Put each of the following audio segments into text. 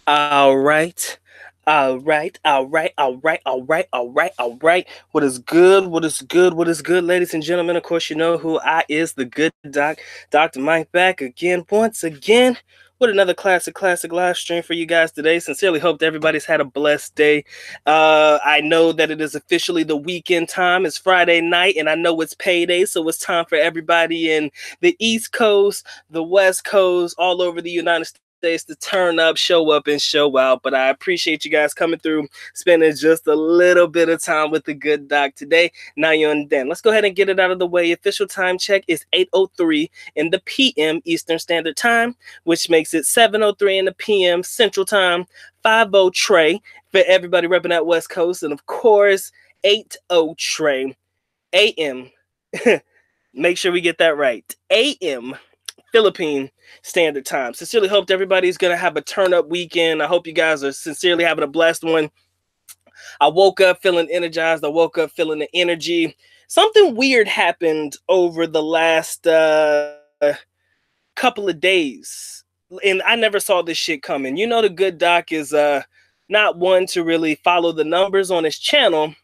All right. All right, all right, all right, all right, all right, all right. What is good? What is good? What is good, ladies and gentlemen? Of course, you know who I is, the good doc, Dr. Mike, back again, once again, with another classic live stream for you guys today. Sincerely hope that everybody's had a blessed day. I know that it is officially the weekend time. It's Friday night, and I know it's payday, so it's time for everybody in the East Coast, the West Coast, all over the United States to turn up, show up, and show out. But I appreciate you guys coming through, spending just a little bit of time with the good doc today. Now you're on den. Let's go ahead and get it out of the way. Official time check is 8:03 in the p.m. Eastern Standard Time, which makes it 7:03 in the p.m. Central Time. 5:00 Trey for everybody repping that West Coast, and of course 8:00 Trey a.m. Make sure we get that right. A.m. Philippine Standard Time. Sincerely hope everybody's going to have a turn-up weekend. I hope you guys are sincerely having a blessed one. I woke up feeling energized. I woke up feeling the energy. Something weird happened over the last couple of days, and I never saw this shit coming. You know, the good doc is not one to really follow the numbers on his channel,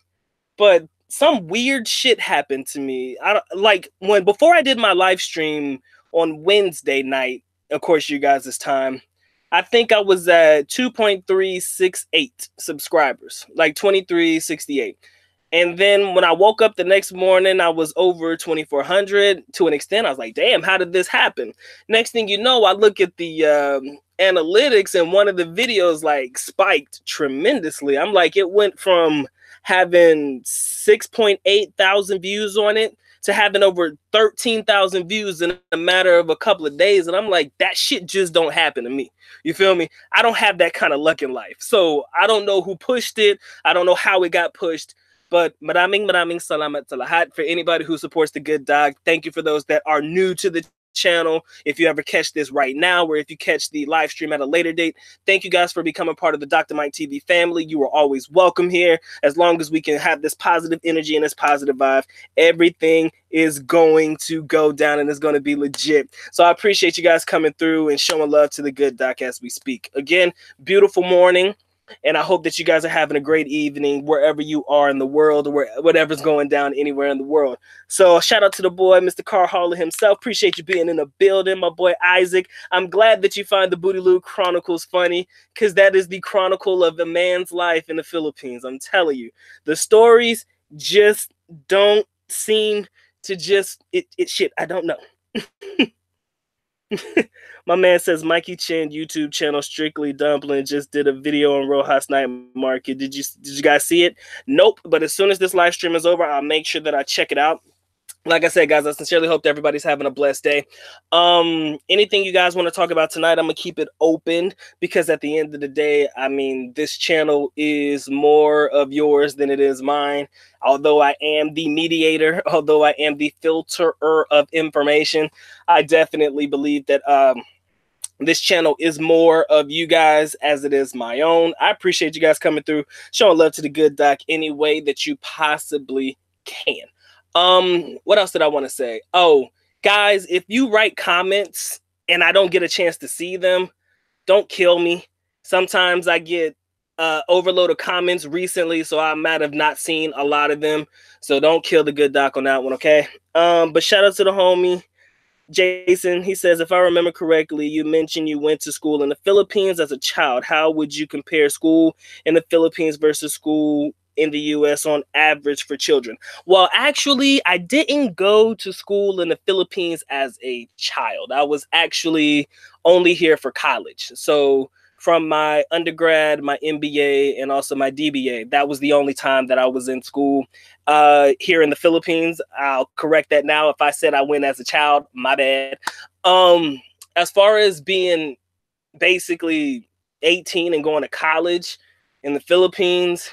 but some weird shit happened to me. Before I did my live stream on Wednesday night, of course, you guys' time, I think I was at 2.368 subscribers, like 2368. And then when I woke up the next morning, I was over 2,400 to an extent. I was like, damn, how did this happen? Next thing you know, I look at the analytics, and one of the videos like spiked tremendously. I'm like, it went from having 6.8 thousand views on it to having over 13,000 views in a matter of a couple of days. And I'm like, that shit just don't happen to me. You feel me? I don't have that kind of luck in life. So I don't know who pushed it. I don't know how it got pushed. But maraming salamat sa lahat for anybody who supports the good dog. Thank you for those that are new to the channel. If you ever catch this right now, or if you catch the live stream at a later date, thank you guys for becoming part of the Dr. Mike TV family. You are always welcome here. As long as we can have this positive energy and this positive vibe, everything is going to go down and it's going to be legit. So I appreciate you guys coming through and showing love to the good doc as we speak. Again, beautiful morning. And I hope that you guys are having a great evening wherever you are in the world, or whatever's going down anywhere in the world. So shout out to the boy, Mr. Carl Harley himself. Appreciate you being in the building, my boy Isaac. I'm glad that you find the BOOTYLOO Chronicles funny, because that is the chronicle of a man's life in the Philippines. I'm telling you, the stories just don't seem to shit. I don't know. My man says Mikey Chan YouTube channel Strictly Dumpling just did a video on Rojas Night Market. Did you guys see it? Nope. But as soon as this live stream is over, I'll make sure that I check it out. Like I said, guys, I sincerely hope that everybody's having a blessed day. Anything you guys want to talk about tonight, I'm going to keep it open, because at the end of the day, I mean, this channel is more of yours than it is mine. Although I am the mediator, although I am the filterer of information, I definitely believe that this channel is more of you guys as it is my own. I appreciate you guys coming through, showing love to the good doc any way that you possibly can. What else did I want to say? Oh, guys, if you write comments and I don't get a chance to see them, don't kill me. Sometimes I get overload of comments recently, so I might have not seen a lot of them. So don't kill the good doc on that one, okay? But shout out to the homie Jason. He says, if I remember correctly, you mentioned you went to school in the Philippines as a child. How would you compare school in the Philippines versus school in the U.S. on average for children? Well, actually, I didn't go to school in the Philippines as a child. I was actually only here for college. So from my undergrad, my MBA, and also my DBA, that was the only time that I was in school here in the Philippines. I'll correct that now. If I said I went as a child, my bad. As far as being basically 18 and going to college in the Philippines,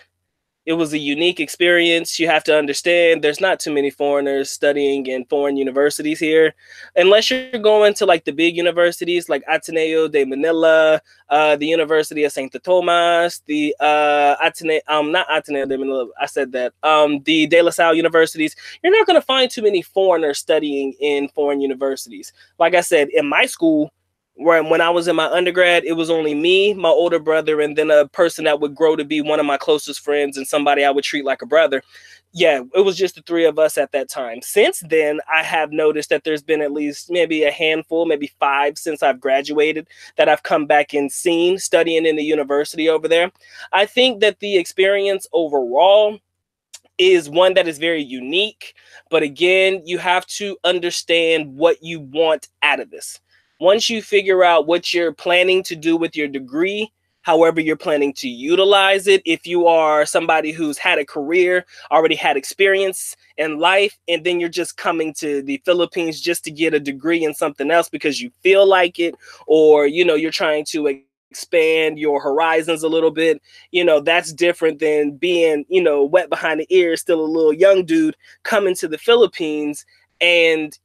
it was a unique experience. You have to understand there's not too many foreigners studying in foreign universities here, unless you're going to like the big universities like Ateneo de Manila, the University of St. Thomas, the not Ateneo de Manila, I said that, the De La Salle universities. You're not going to find too many foreigners studying in foreign universities. Like I said, in my school, When I was in my undergrad, it was only me, my older brother, and then a person that would grow to be one of my closest friends and somebody I would treat like a brother. Yeah, it was just the three of us at that time. Since then, I have noticed that there's been at least maybe a handful, maybe 5 since I've graduated that I've come back and seen studying in the university over there. I think that the experience overall is one that is very unique. But again, you have to understand what you want out of this. Once you figure out what you're planning to do with your degree, however you're planning to utilize it, if you are somebody who's had a career, already had experience in life, and then you're just coming to the Philippines just to get a degree in something else because you feel like it, or you're trying to expand your horizons a little bit, that's different than being, wet behind the ears, still a little young dude coming to the Philippines and,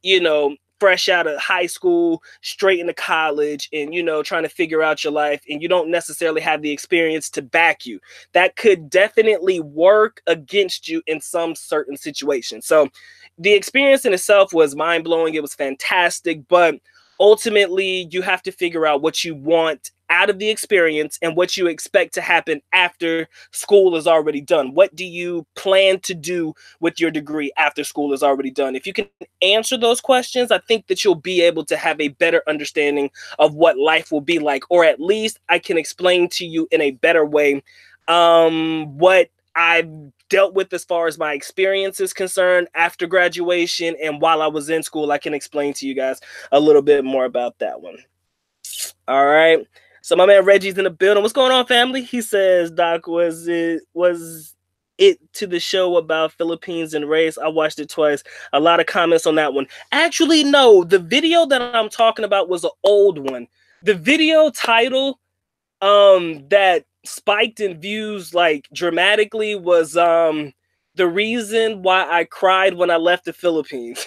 fresh out of high school, straight into college, and, trying to figure out your life, and you don't necessarily have the experience to back you. That could definitely work against you in some certain situations. So the experience in itself was mind-blowing. It was fantastic, but ultimately you have to figure out what you want out of the experience and what you expect to happen after school is already done. What do you plan to do with your degree after school is already done? If you can answer those questions, I think that you'll be able to have a better understanding of what life will be like, or at least I can explain to you in a better way what I've dealt with as far as my experience is concerned after graduation, and while I was in school, I can explain to you guys a little bit more about that one. All right. So my man Reggie's in the building. What's going on, family? He says, Doc, was it to the show about Philippines and race? I watched it twice. A lot of comments on that one. Actually, no. The video that I'm talking about was an old one. The video title that spiked in views like dramatically was the reason why I cried when I left the Philippines.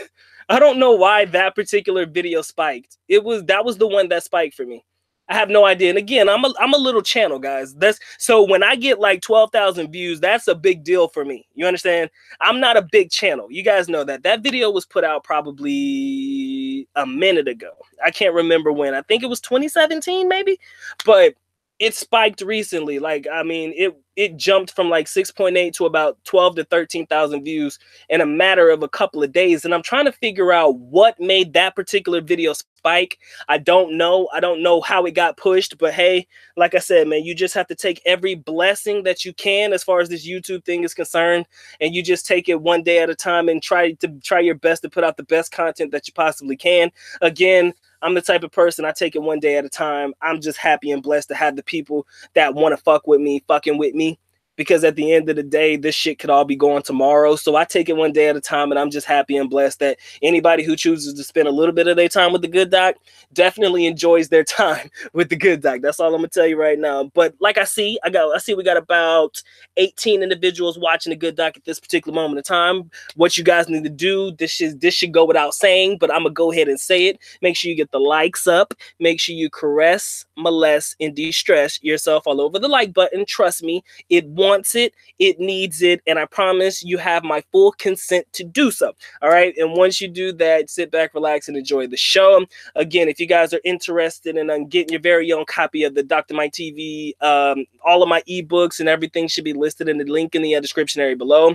I don't know why that particular video spiked. That was the one that spiked for me. I have no idea. And again, I'm a little channel, guys. That's so when I get like 12,000 views, that's a big deal for me. You understand? I'm not a big channel. You guys know that. That video was put out probably a minute ago. I can't remember when. I think it was 2017 maybe. But it spiked recently. Like, I mean, it jumped from like 6.8 to about 12 to 13,000 views in a matter of a couple of days. And I'm trying to figure out what made that particular video spike. I don't know. I don't know how it got pushed, but hey, like I said, man, you just have to take every blessing that you can as far as this YouTube thing is concerned. And you just take it one day at a time and try your best to put out the best content that you possibly can. Again, I'm the type of person, I take it one day at a time. I'm just happy and blessed to have the people that want to fuck with me, fucking with me. Because at the end of the day, this shit could all be gone tomorrow. So I take it one day at a time, and I'm just happy and blessed that anybody who chooses to spend a little bit of their time with the Good Doc definitely enjoys their time with the Good Doc. That's all I'm gonna tell you right now. But like I see we got about 18 individuals watching the Good Doc at this particular moment in time. What you guys need to do, this should go without saying, but I'm gonna go ahead and say it. Make sure you get the likes up. Make sure you caress, molest, and de-stress yourself all over the like button. Trust me, it wants it, it needs it, and I promise you have my full consent to do so. All right, and once you do that, sit back, relax, and enjoy the show. Again, if you guys are interested in getting your very own copy of the Dr. Mike TV, all of my ebooks and everything should be listed in the link in the description area below.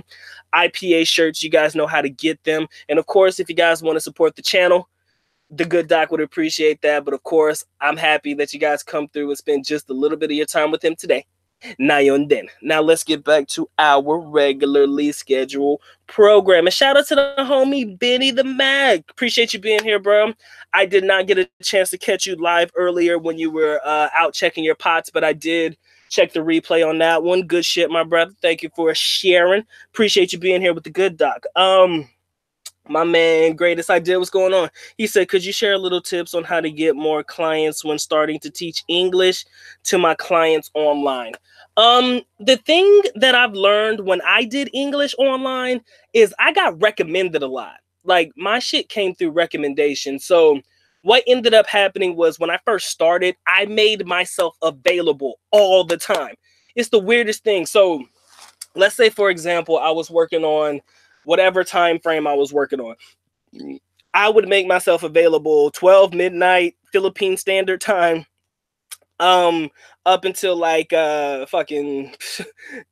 IPA shirts, you guys know how to get them. And of course, if you guys want to support the channel, the Good Doc would appreciate that. But of course, I'm happy that you guys come through and spend just a little bit of your time with him today. Now let's get back to our regularly scheduled program. And shout out to the homie Benny the Mag. Appreciate you being here, bro. I did not get a chance to catch you live earlier when you were out checking your pots, but I did check the replay on that one. Good shit, my brother. Thank you for sharing. Appreciate you being here with the Good Doc. My man, greatest idea, what's going on? He said, could you share a little tips on how to get more clients when starting to teach English to my clients online? The thing that I've learned when I did English online is I got recommended a lot. Like, my shit came through recommendation. So what ended up happening was when I first started, I made myself available all the time. It's the weirdest thing. So let's say, for example, I was working on whatever time frame I was working on. I would make myself available 12 midnight Philippine Standard Time, up until like fucking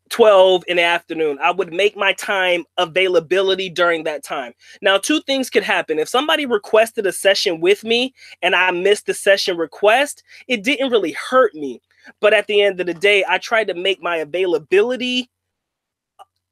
12 in the afternoon. I would make my time availability during that time. Now, two things could happen. If somebody requested a session with me and I missed the session request, it didn't really hurt me. But at the end of the day, I tried to make my availability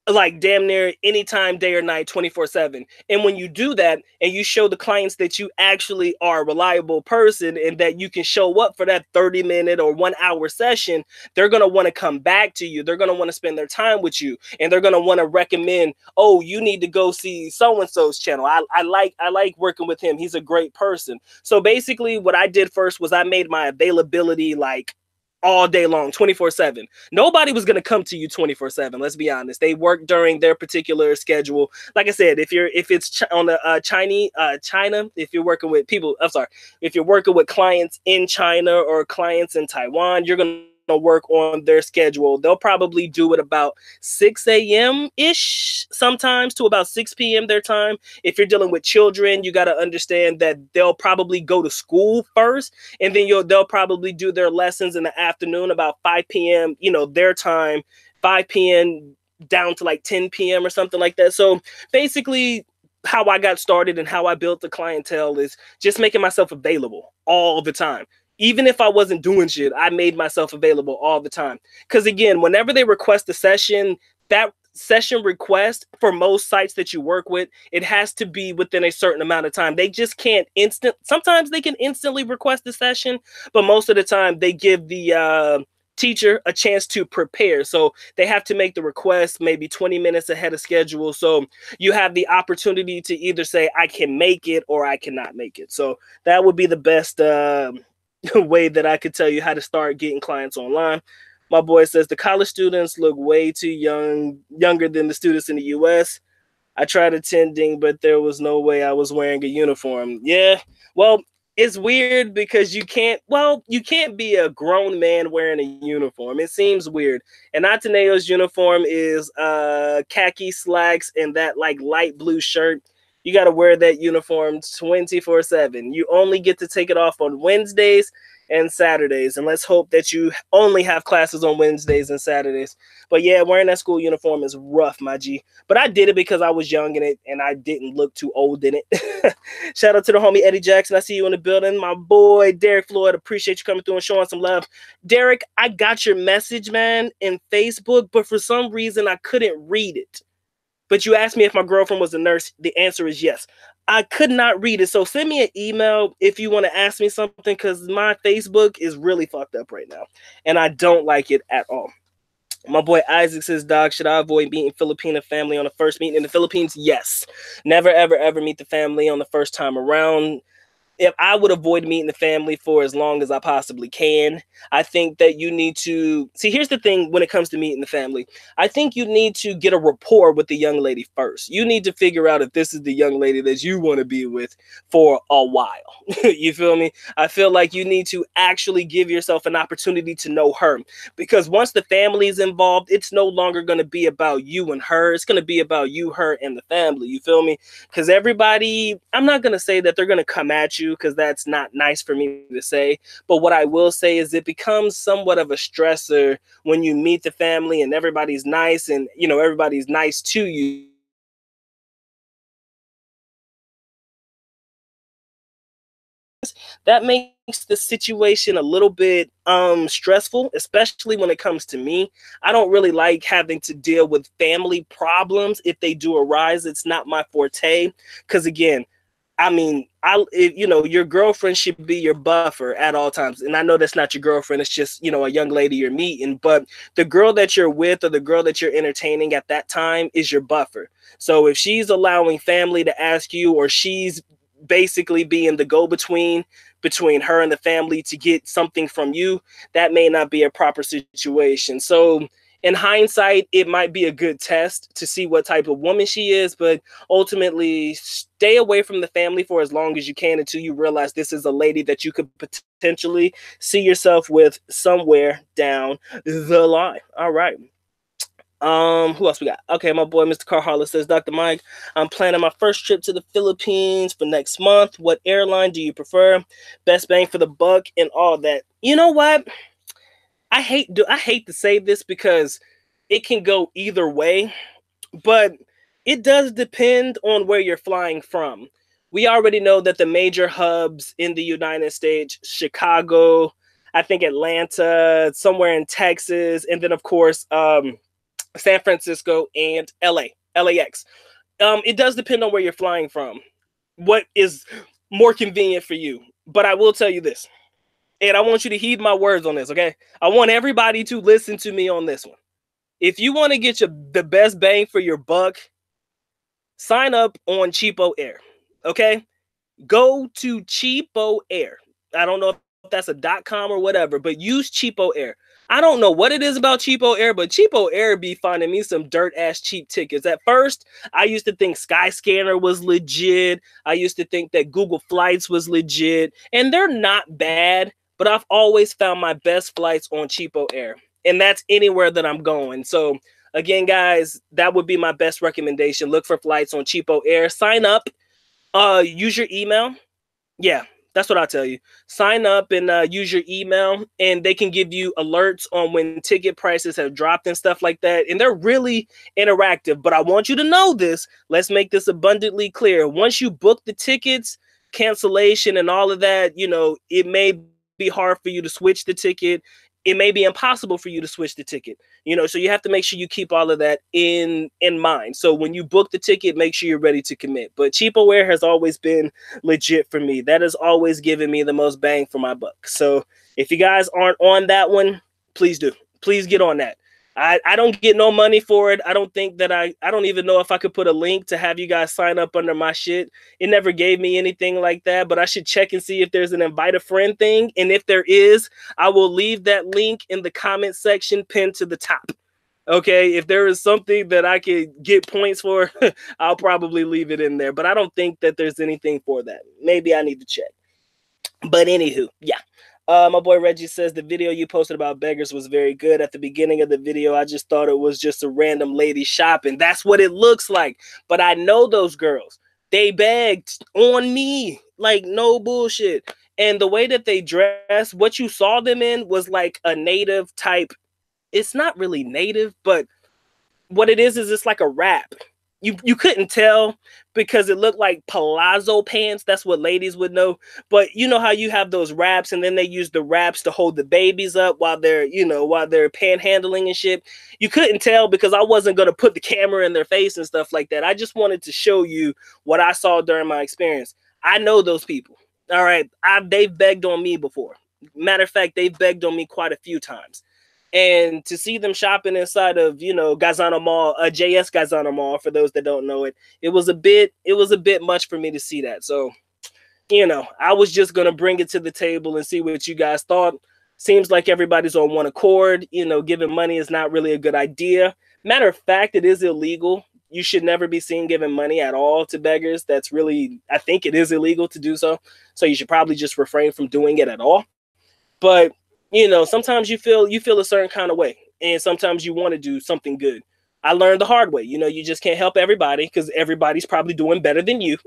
like damn near anytime, day or night, 24/7. And when you do that and you show the clients that you actually are a reliable person and that you can show up for that 30-minute or 1 hour session, they're going to want to come back to you. They're going to want to spend their time with you, and they're going to want to recommend, oh, you need to go see so and so's channel. I like working with him. He's a great person. So basically what I did first was I made my availability like all day long, 24/7. Nobody was going to come to you 24/7. Let's be honest. They work during their particular schedule. Like I said, if it's on the China, if you're working with people, I'm sorry, if you're working with clients in China or clients in Taiwan, you're going to work on their schedule. They'll probably do it about 6 a.m. ish, sometimes to about 6 p.m. their time. If you're dealing with children, you got to understand that they'll probably go to school first, and then they'll probably do their lessons in the afternoon about 5 p.m. Their time, 5 p.m. down to like 10 p.m. or something like that. So basically, how I got started and how I built the clientele is just making myself available all the time. Even if I wasn't doing shit, I made myself available all the time. Because again, whenever they request a session, that session request for most sites that you work with, it has to be within a certain amount of time. They just can't sometimes they can instantly request a session, but most of the time they give the teacher a chance to prepare. So they have to make the request maybe 20 minutes ahead of schedule. So you have the opportunity to either say, I can make it or I cannot make it. So that would be the best way that I could tell you how to start getting clients online. My boy says the college students look way too younger than the students in the US. I tried attending, but there was no way I was wearing a uniform. Yeah, well, it's weird because you can't be a grown man wearing a uniform. It seems weird. And Ateneo's uniform is khaki slacks and that like light blue shirt. You got to wear that uniform 24/7. You only get to take it off on Wednesdays and Saturdays. And let's hope that you only have classes on Wednesdays and Saturdays. But yeah, wearing that school uniform is rough, my G. But I did it because I was young in it and I didn't look too old in it. Shout out to the homie Eddie Jackson. I see you in the building. My boy Derek Floyd, appreciate you coming through and showing some love. Derek, I got your message, man, in Facebook, but for some reason I couldn't read it. But you asked me if my girlfriend was a nurse. The answer is yes. I could not read it. So send me an email if you want to ask me something, because my Facebook is really fucked up right now. And I don't like it at all. My boy Isaac says, Doc, should I avoid meeting Filipino family on the first meeting in the Philippines? Yes. Never, ever, ever meet the family on the first time around. If I would avoid meeting the family for as long as I possibly can. I think that you need to see, here's the thing when it comes to meeting the family. I think you need to get a rapport with the young lady first. You need to figure out if this is the young lady that you want to be with for a while. You feel me? I feel like you need to actually give yourself an opportunity to know her, because once the family is involved, it's no longer going to be about you and her. It's going to be about you, her, and the family. You feel me? Because everybody, I'm not going to say that they're going to come at you, because that's not nice for me to say. But what I will say is it becomes somewhat of a stressor when you meet the family and everybody's nice and, everybody's nice to you. That makes the situation a little bit stressful, especially when it comes to me. I don't really like having to deal with family problems if they do arise. It's not my forte, because again, I mean, your girlfriend should be your buffer at all times. And I know that's not your girlfriend. It's just, a young lady you're meeting. But the girl that you're with or the girl that you're entertaining at that time is your buffer. So if she's allowing family to ask you, or she's basically being the go-between between her and the family to get something from you, that may not be a proper situation. So in hindsight, it might be a good test to see what type of woman she is, but ultimately stay away from the family for as long as you can until you realize this is a lady that you could potentially see yourself with somewhere down the line. All right. Who else we got? Okay, my boy Mr. Carharla says, Dr. Mike, I'm planning my first trip to the Philippines for next month. What airline do you prefer? Best bang for the buck and all that. You know what? I hate to say this because it can go either way, but it does depend on where you're flying from. We already know that the major hubs in the United States, Chicago, I think Atlanta, somewhere in Texas, and then of course San Francisco and LAX. It does depend on where you're flying from, what is more convenient for you. But I will tell you this, and I want you to heed my words on this, okay? I want everybody to listen to me on this one. If you want to get the best bang for your buck, sign up on Cheapo Air, okay? Go to Cheapo Air. I don't know if that's a .com or whatever, but use Cheapo Air. I don't know what it is about Cheapo Air, but Cheapo Air be finding me some dirt-ass cheap tickets. At first, I used to think Skyscanner was legit. I used to think that Google Flights was legit, and they're not bad, but I've always found my best flights on Cheapo Air, and that's anywhere that I'm going. So, again, guys, that would be my best recommendation. Look for flights on Cheapo Air. Sign up. Use your email. Yeah, that's what I'll tell you. Sign up and use your email, and they can give you alerts on when ticket prices have dropped and stuff like that. And they're really interactive. But I want you to know this. Let's make this abundantly clear. Once you book the tickets, cancellation and all of that, you know, it may be hard for you to switch the ticket. It may be impossible for you to switch the ticket, you know, so you have to make sure you keep all of that in mind. So when you book the ticket, make sure you're ready to commit. But Cheapo Air has always been legit for me. That has always given me the most bang for my buck. So if you guys aren't on that one, please do. Please get on that. I don't get no money for it. I don't think that I don't even know if I could put a link to have you guys sign up under my shit. It never gave me anything like that, but I should check and see if there's an invite a friend thing. And if there is, I will leave that link in the comment section pinned to the top. Okay, if there is something that I could get points for, I'll probably leave it in there. But I don't think that there's anything for that. Maybe I need to check. But anywho, yeah. My boy Reggie says the video you posted about beggars was very good. At the beginning of the video, I just thought it was just a random lady shopping. That's what it looks like. But I know those girls. They begged on me. Like, no bullshit. And the way that they dress, what you saw them in was like a native type. It's not really native, but what it is it's like a wrap. You couldn't tell because it looked like palazzo pants. That's what ladies would know. But you know how you have those wraps and then they use the wraps to hold the babies up while they're, you know, while they're panhandling and shit. You couldn't tell because I wasn't going to put the camera in their face and stuff like that. I just wanted to show you what I saw during my experience. I know those people. All right. They've begged on me before. Matter of fact, they've begged on me quite a few times. And to see them shopping inside of, you know, Gazana Mall, JS Gazana Mall, for those that don't know it, it was a bit much for me to see that. So, you know, I was just going to bring it to the table and see what you guys thought. Seems like everybody's on one accord. You know, giving money is not really a good idea. Matter of fact, it is illegal. You should never be seen giving money at all to beggars. That's really, I think it is illegal to do so. So you should probably just refrain from doing it at all. But you know, sometimes you feel a certain kind of way, and sometimes you want to do something good. I learned the hard way. You know, you just can't help everybody because everybody's probably doing better than you.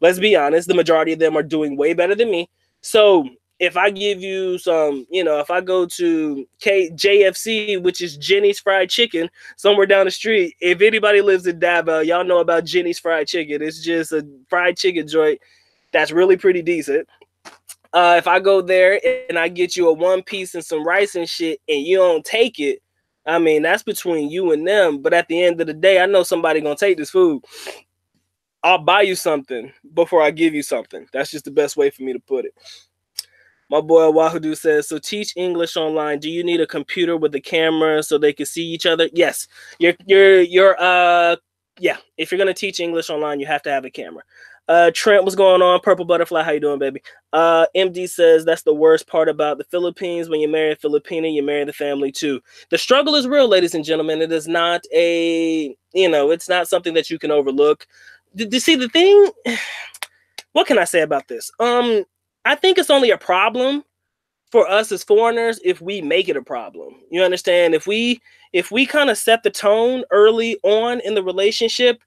Let's be honest. The majority of them are doing way better than me. So if I give you some, you know, if I go to JFC, which is Jenny's Fried Chicken, somewhere down the street, if anybody lives in Davao, y'all know about Jenny's Fried Chicken. It's just a fried chicken joint that's really pretty decent. If I go there and I get you a 1 piece and some rice and shit and you don't take it, I mean, that's between you and them. But at the end of the day, I know somebody going to take this food. I'll buy you something before I give you something. That's just the best way for me to put it. My boy Wahudu says, so teach English online. Do you need a computer with a camera so they can see each other? Yes. Yeah, if you're going to teach English online, you have to have a camera. Trent, what's going on? Purple Butterfly, how you doing, baby? MD says that's the worst part about the Philippines. When you marry a Filipina, you marry the family too. The struggle is real, ladies and gentlemen. It is not it's not something that you can overlook. You see the thing? What can I say about this? I think it's only a problem for us as foreigners if we make it a problem. You understand? If we kind of set the tone early on in the relationship,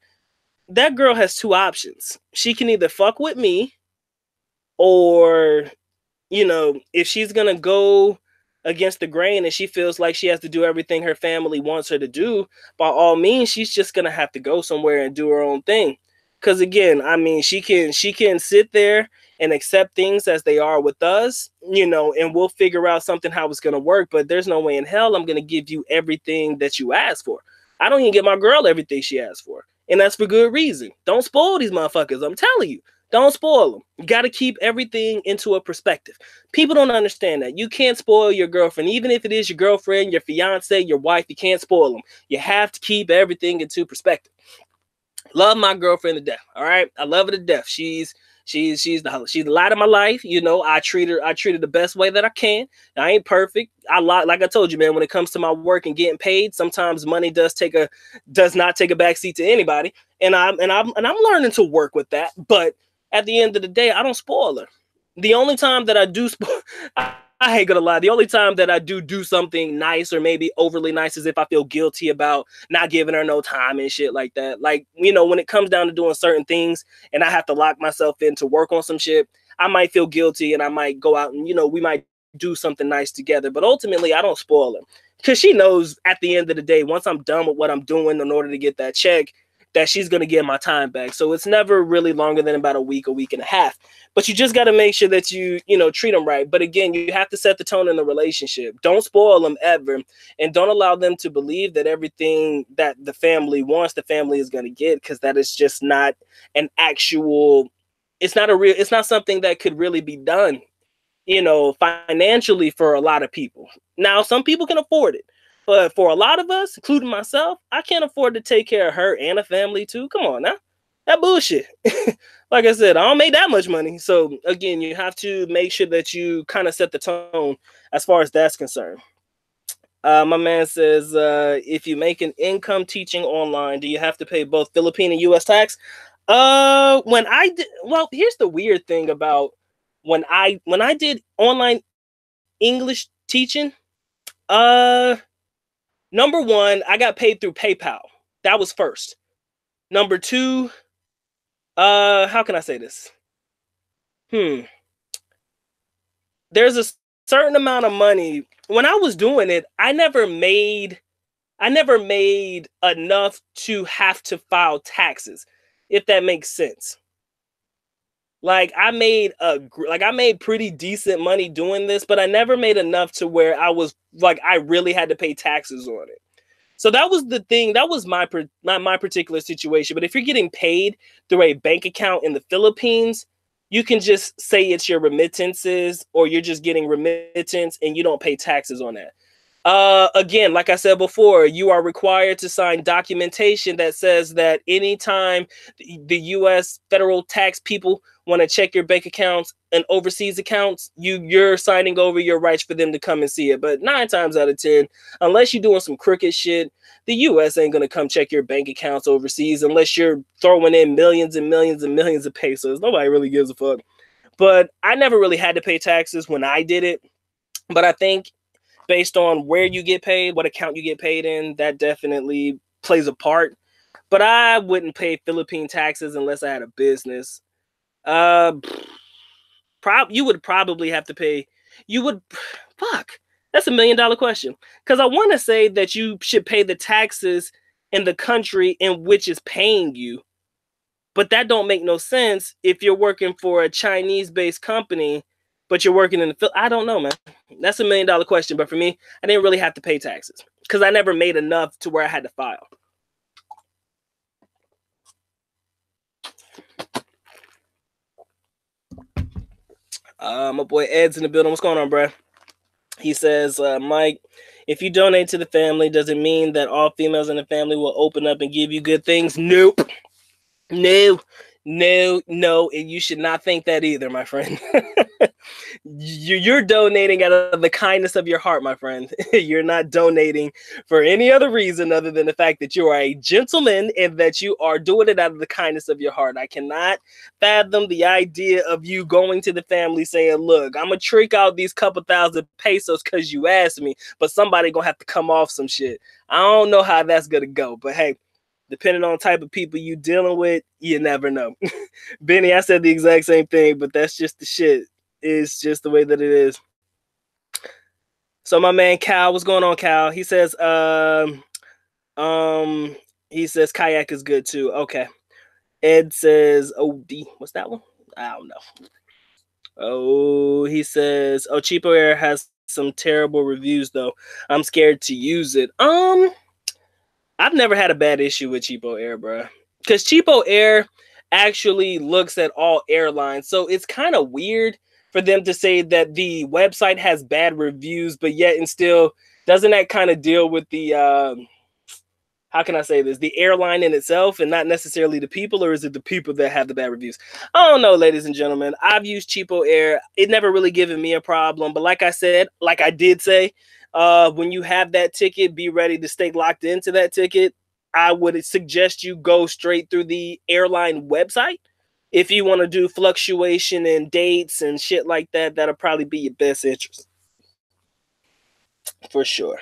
that girl has two options. She can either fuck with me, or, you know, if she's going to go against the grain and she feels like she has to do everything her family wants her to do, by all means, she's just going to have to go somewhere and do her own thing. Because again, I mean, she can sit there and accept things as they are with us, you know, and we'll figure out something how it's going to work. But there's no way in hell I'm going to give you everything that you asked for. I don't even get my girl everything she asked for. And that's for good reason. Don't spoil these motherfuckers. I'm telling you. Don't spoil them. You got to keep everything into a perspective. People don't understand that. You can't spoil your girlfriend. Even if it is your girlfriend, your fiance, your wife, you can't spoil them. You have to keep everything into perspective. Love my girlfriend to death. All right. I love her to death. She's the light of my life. You know, I treat her the best way that I can. I ain't perfect. Like I told you, man, when it comes to my work and getting paid, sometimes money does not take a backseat to anybody. And I'm learning to work with that. But at the end of the day, I don't spoil her. The only time that I do spoil, I ain't gonna lie. The only time that I do something nice or maybe overly nice is if I feel guilty about not giving her no time and shit like that. Like, you know, when it comes down to doing certain things and I have to lock myself in to work on some shit, I might feel guilty and I might go out and, you know, we might do something nice together. But ultimately, I don't spoil her because she knows at the end of the day, once I'm done with what I'm doing in order to get that check, that she's going to get my time back. So it's never really longer than about a week and a half. But you just got to make sure that you know, treat them right. But again, you have to set the tone in the relationship. Don't spoil them ever. And don't allow them to believe that everything that the family wants, the family is going to get, because that is just not an actual, it's not something that could really be done, you know, financially for a lot of people. Now, some people can afford it. But for a lot of us, including myself, I can't afford to take care of her and a family too. Come on now. That bullshit. Like I said, I don't make that much money. So again, you have to make sure that you kind of set the tone as far as that's concerned. My man says, if you make an income teaching online, do you have to pay both Philippine and US tax? Well, here's the weird thing about when I did online English teaching, number one, I got paid through PayPal. That was first. Number two, how can I say this? There's a certain amount of money. When I was doing it, I never made enough to have to file taxes, if that makes sense. Like I made pretty decent money doing this, but I never made enough to where I was like, I really had to pay taxes on it. So that was the thing. That was my particular situation. But if you're getting paid through a bank account in the Philippines, you can just say it's your remittances, or you're just getting remittance and you don't pay taxes on that. Again, like I said before, you are required to sign documentation that says that anytime the U.S. federal tax people want to check your bank accounts and overseas accounts, you're signing over your rights for them to come and see it. But 9 times out of 10, unless you're doing some crooked shit, the U.S. ain't going to come check your bank accounts overseas unless you're throwing in millions and millions and millions of pesos. Nobody really gives a fuck. But I never really had to pay taxes when I did it. But I think based on where you get paid, what account you get paid in, that definitely plays a part. But I wouldn't pay Philippine taxes unless I had a business. You would probably have to pay. Fuck. That's $1 million question. Because I want to say that you should pay the taxes in the country in which is paying you. But that don't make no sense if you're working for a Chinese-based company, but you're working in the I don't know, man. That's $1 million question. But for me, I didn't really have to pay taxes because I never made enough to where I had to file. My boy Ed's in the building. What's going on, bro? He says, Mike, if you donate to the family, does it mean that all females in the family will open up and give you good things? Nope. No. And you should not think that either, my friend. You're donating out of the kindness of your heart, my friend. You're not donating for any other reason other than the fact that you are a gentleman and that you are doing it out of the kindness of your heart. I cannot fathom the idea of you going to the family saying, look, I'm going to trick out these couple thousand pesos because you asked me, but somebody going to have to come off some shit. I don't know how that's going to go, but hey, depending on the type of people you dealing with, you never know. Benny, I said the exact same thing, but that's just the shit. It's just the way that it is. So my man Cal, what's going on, Cal? He says, he says kayak is good too. Okay. Ed says OD. What's that one? I don't know. Oh, he says, oh, Cheapo Air has some terrible reviews though. I'm scared to use it. I've never had a bad issue with Cheapo Air, bro. Because Cheapo Air actually looks at all airlines. So it's kind of weird for them to say that the website has bad reviews, but yet and still, doesn't that kind of deal with the, how can I say this, the airline in itself and not necessarily the people, or is it the people that have the bad reviews? I don't know, ladies and gentlemen. I've used Cheapo Air. It never really given me a problem, but like I said, like I did say, when you have that ticket, be ready to stay locked into that ticket. I would suggest you go straight through the airline website. If you want to do fluctuation and dates and shit like that, that'll probably be your best interest. For sure.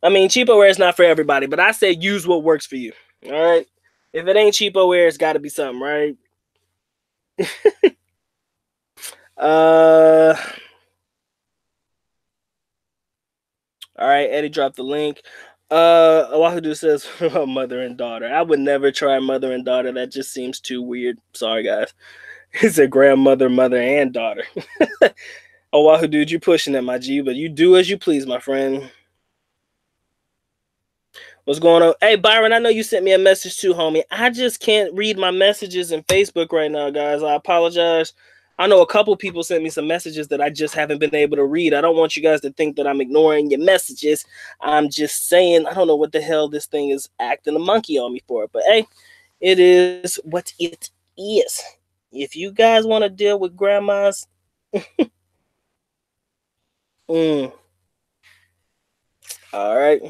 I mean, Cheapo Air is not for everybody, but I say use what works for you. All right? If it ain't Cheapo Air, it's got to be something, right? All right, Eddie dropped the link. Oahudu says mother and daughter. I would never try mother and daughter. That just seems too weird. Sorry, guys. He said grandmother, mother, and daughter. Oahu, dude, you pushing it, my G, but you do as you please, my friend. What's going on? Hey, Byron, I know you sent me a message too, homie. I just can't read my messages in Facebook right now, guys. I apologize. I know a couple people sent me some messages that I just haven't been able to read. I don't want you guys to think that I'm ignoring your messages. I'm just saying, I don't know what the hell this thing is acting a monkey on me for. But hey, it is what it is. If you guys want to deal with grandmas, all right.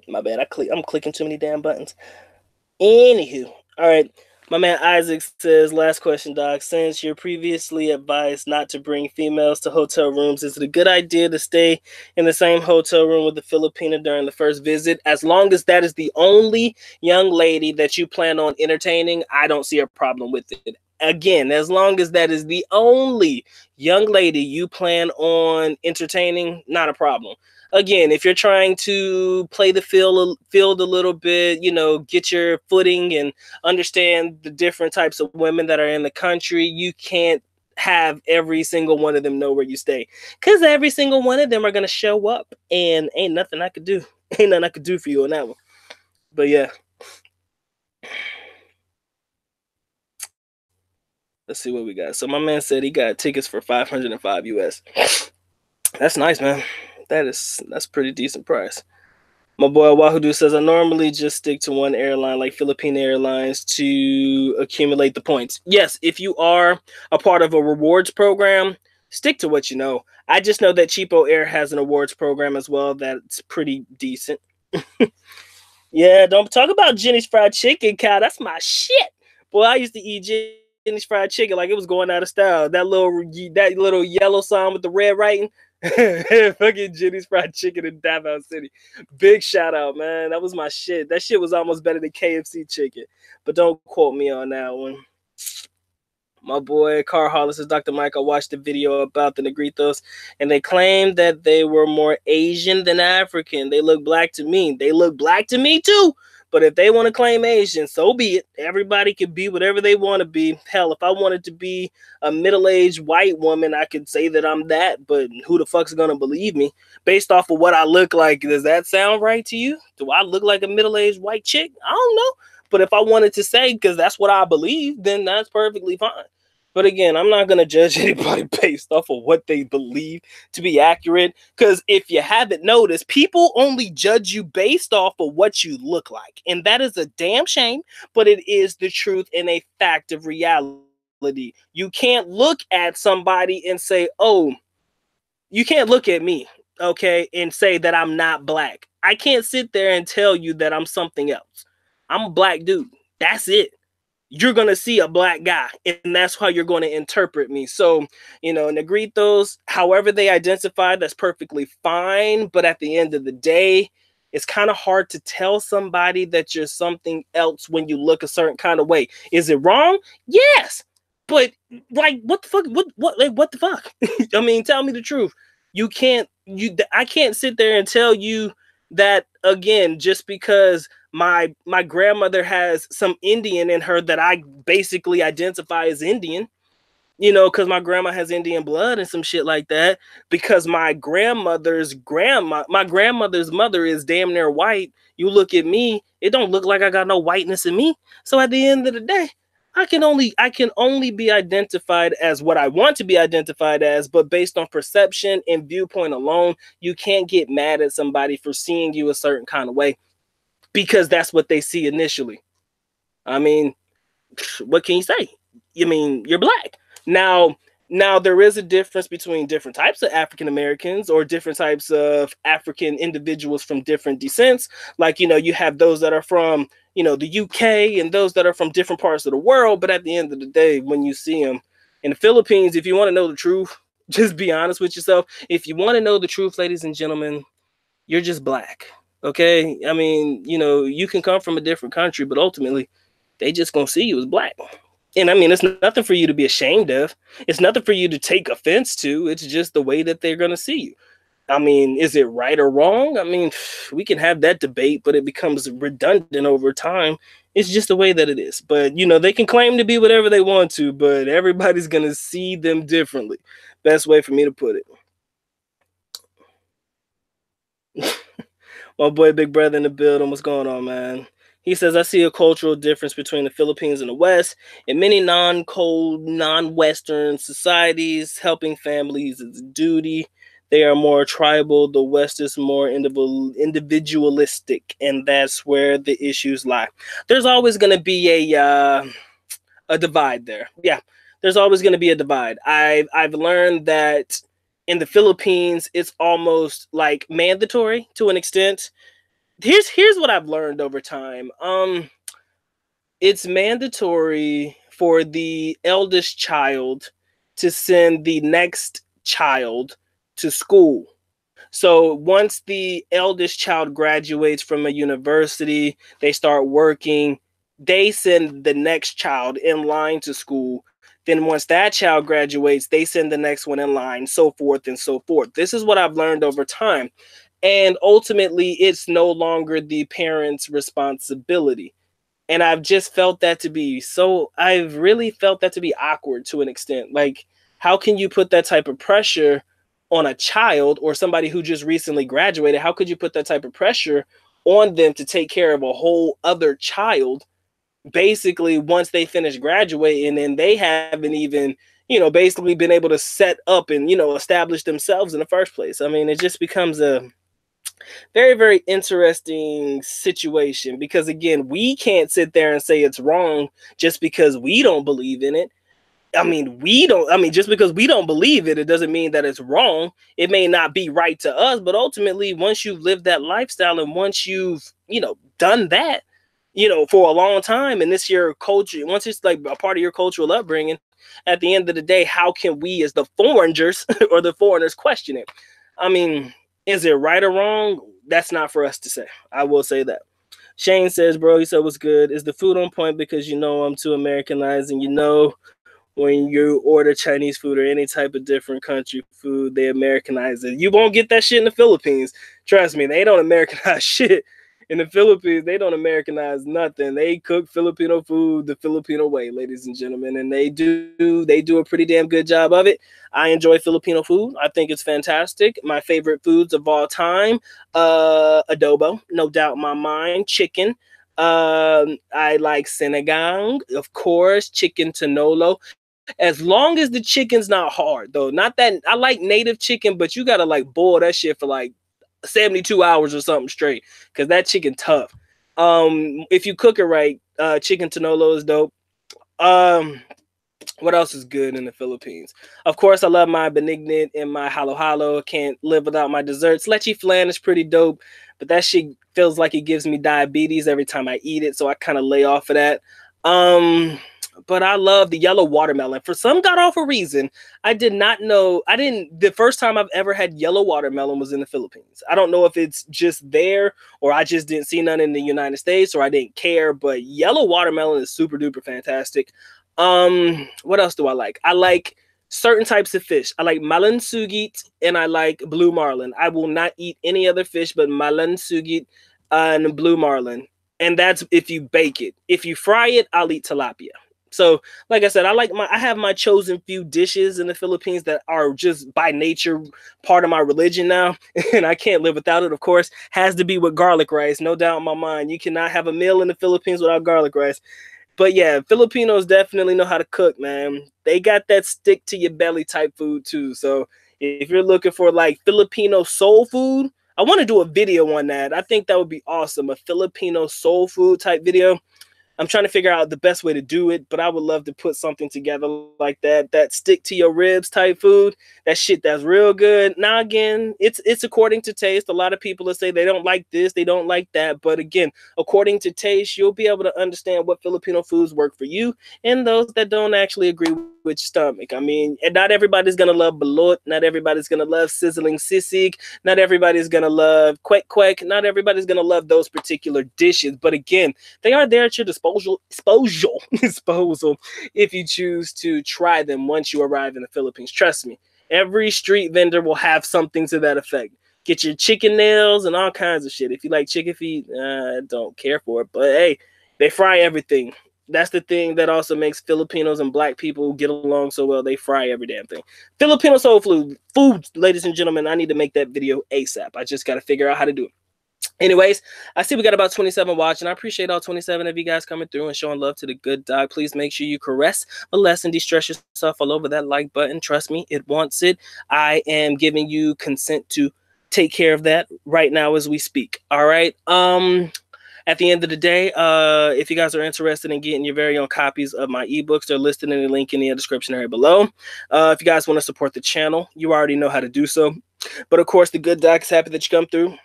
My bad. I'm clicking too many damn buttons. Anywho, all right. My man Isaac says, last question, Doc. Since you're previously advised not to bring females to hotel rooms, is it a good idea to stay in the same hotel room with the Filipina during the first visit? As long as that is the only young lady that you plan on entertaining, I don't see a problem with it. Again, as long as that is the only young lady you plan on entertaining, not a problem. Again, if you're trying to play the field a little bit, you know, get your footing and understand the different types of women that are in the country, you can't have every single one of them know where you stay, because every single one of them are going to show up and ain't nothing I could do. Ain't nothing I could do for you on that one. But yeah. Let's see what we got. So my man said he got tickets for $505 US. That's nice, man. That's pretty decent price. My boy Wahudu says, I normally just stick to one airline like Philippine Airlines to accumulate the points. Yes, if you are a part of a rewards program, stick to what you know. I just know that Cheapo Air has an awards program as well that's pretty decent. Yeah, don't talk about Jenny's Fried Chicken, Kyle. That's my shit. Boy, I used to eat Jenny's Fried Chicken like it was going out of style. That little yellow sign with the red writing. Fucking Jenny's Fried Chicken in Davao City. Big shout out, man. That was my shit. That shit was almost better than KFC chicken. But don't quote me on that one. My boy Carl Hollis says, Dr. Mike, I watched the video about the Negritos, and they claimed that they were more Asian than African. They look black to me. They look black to me too. But if they want to claim Asian, so be it. Everybody can be whatever they want to be. Hell, if I wanted to be a middle-aged white woman, I could say that I'm that. But who the fuck's going to believe me? Based off of what I look like, does that sound right to you? Do I look like a middle-aged white chick? I don't know. But if I wanted to say, because that's what I believe, then that's perfectly fine. But again, I'm not going to judge anybody based off of what they believe to be accurate. Because if you haven't noticed, people only judge you based off of what you look like. And that is a damn shame, but it is the truth and a fact of reality. You can't look at somebody and say, oh, you can't look at me, okay, and say that I'm not black. I can't sit there and tell you that I'm something else. I'm a black dude. That's it. You're going to see a black guy, and that's how you're going to interpret me. So, negritos, however they identify, that's perfectly fine. But at the end of the day, it's kind of hard to tell somebody that you're something else when you look a certain kind of way. Is it wrong? Yes. But like, what the fuck? What the fuck? I mean, tell me the truth. I can't sit there and tell you that again, just because my grandmother has some Indian in her that I basically identify as Indian, because my grandma has Indian blood and some shit like that. Because my grandmother's mother is damn near white. You look at me, it don't look like I got no whiteness in me. So at the end of the day, I can only be identified as what I want to be identified as, but based on perception and viewpoint alone, you can't get mad at somebody for seeing you a certain kind of way because that's what they see initially. I mean, what can you say? You mean you're black. Now there is a difference between different types of African Americans or different types of African individuals from different descents. Like, you have those that are from, the UK and those that are from different parts of the world. But at the end of the day, when you see them in the Philippines, if you want to know the truth, just be honest with yourself. If you want to know the truth, ladies and gentlemen, you're just black. Okay. I mean, you can come from a different country, but ultimately they just gonna see you as black. And I mean, it's nothing for you to be ashamed of. It's nothing for you to take offense to. It's just the way that they're gonna see you. I mean, is it right or wrong? I mean, we can have that debate, but it becomes redundant over time. It's just the way that it is. But they can claim to be whatever they want to, but everybody's gonna see them differently. Best way for me to put it. My boy Big Brother in the building. What's going on, man? He says, I see a cultural difference between the Philippines and the West. In many non-cold, non-Western societies, helping families is a duty. They are more tribal. The West is more individualistic, and that's where the issues lie. There's always going to be a divide there. Yeah, there's always going to be a divide. I've learned that in the Philippines, it's almost like mandatory to an extent. Here's what I've learned over time. It's mandatory for the eldest child to send the next child to school. So once the eldest child graduates from a university, they start working, they send the next child in line to school. Then once that child graduates, they send the next one in line, so forth and so forth. This is what I've learned over time. And ultimately, it's no longer the parent's responsibility. And I've just felt that to be I've really felt that to be awkward to an extent. Like, how can you put that type of pressure on a child or somebody who just recently graduated? How could you put that type of pressure on them to take care of a whole other child? Basically, once they finish graduating and they haven't even, basically been able to set up and, establish themselves in the first place. I mean, it just becomes a very, very interesting situation because, again, we can't sit there and say it's wrong just because we don't believe in it. Just because we don't believe it, it doesn't mean that it's wrong. It may not be right to us, but ultimately, once you've lived that lifestyle and once you've, done that, for a long time, and this your culture, once it's like a part of your cultural upbringing, at the end of the day, how can we as the foreigners or the foreigners question it? I mean, is it right or wrong? That's not for us to say. I will say that. Shane says, bro, he said, what's good? Is the food on point? Because I'm too Americanized, and when you order Chinese food or any type of different country food, they Americanize it. You won't get that shit in the Philippines. Trust me, they don't Americanize shit. In the Philippines, they don't Americanize nothing. They cook Filipino food the Filipino way, ladies and gentlemen, and they do a pretty damn good job of it. I enjoy Filipino food. I think it's fantastic. My favorite foods of all time, adobo, no doubt in my mind, chicken. I like sinigang, of course, chicken tinolo. As long as the chicken's not hard, though. Not that I like native chicken, but you gotta like boil that shit for like 72 hours or something straight, because that chicken tough. If you cook it right, chicken tenolo is dope. What else is good in the Philippines? Of course, I love my benignant and my halo halo. Can't live without my desserts. Leche flan is pretty dope, but that shit feels like it gives me diabetes every time I eat it, so I kind of lay off of that. But I love the yellow watermelon. For some god awful reason, I did not know. The first time I've ever had yellow watermelon was in the Philippines. I don't know if it's just there or I just didn't see none in the United States or I didn't care, but yellow watermelon is super duper fantastic. What else do I like? I like certain types of fish. I like malansugit and I like blue marlin. I will not eat any other fish but malansugit and blue marlin. And that's if you bake it. If you fry it, I'll eat tilapia. So, like I said, I have my chosen few dishes in the Philippines that are just by nature part of my religion now, and I can't live without it. Of course, has to be with garlic rice, no doubt in my mind. You cannot have a meal in the Philippines without garlic rice. But yeah, Filipinos definitely know how to cook, man. They got that stick to your belly type food too. So if you're looking for like Filipino soul food, I want to do a video on that. I think that would be awesome. A Filipino soul food type video. I'm trying to figure out the best way to do it, but I would love to put something together like that. That stick to your ribs type food. That shit that's real good. Now again, it's according to taste. A lot of people will say they don't like this, they don't like that. But again, according to taste, you'll be able to understand what Filipino foods work for you and those that don't actually agree with your stomach. I mean, and not everybody's gonna love balut, not everybody's gonna love sizzling sisig, not everybody's gonna love kwek kwek, not everybody's gonna love those particular dishes. But again, they are there at your disposal if you choose to try them once you arrive in the Philippines. Trust me, every street vendor will have something to that effect. Get your chicken nails and all kinds of shit. If you like chicken feet, I don't care for it, but hey, they fry everything. That's the thing that also makes Filipinos and black people get along so well. They fry every damn thing. Filipino soul food, ladies and gentlemen. I need to make that video ASAP. I just got to figure out how to do it. Anyways, I see we got about 27 watching. I appreciate all 27 of you guys coming through and showing love to the good dog. Please make sure you caress, molest, and de-stress yourself all over that like button. Trust me, it wants it. I am giving you consent to take care of that right now as we speak. All right. At the end of the day, if you guys are interested in getting your very own copies of my ebooks, they're listed in the link in the description area below. If you guys want to support the channel, you already know how to do so. But of course, the good dog is happy that you come through.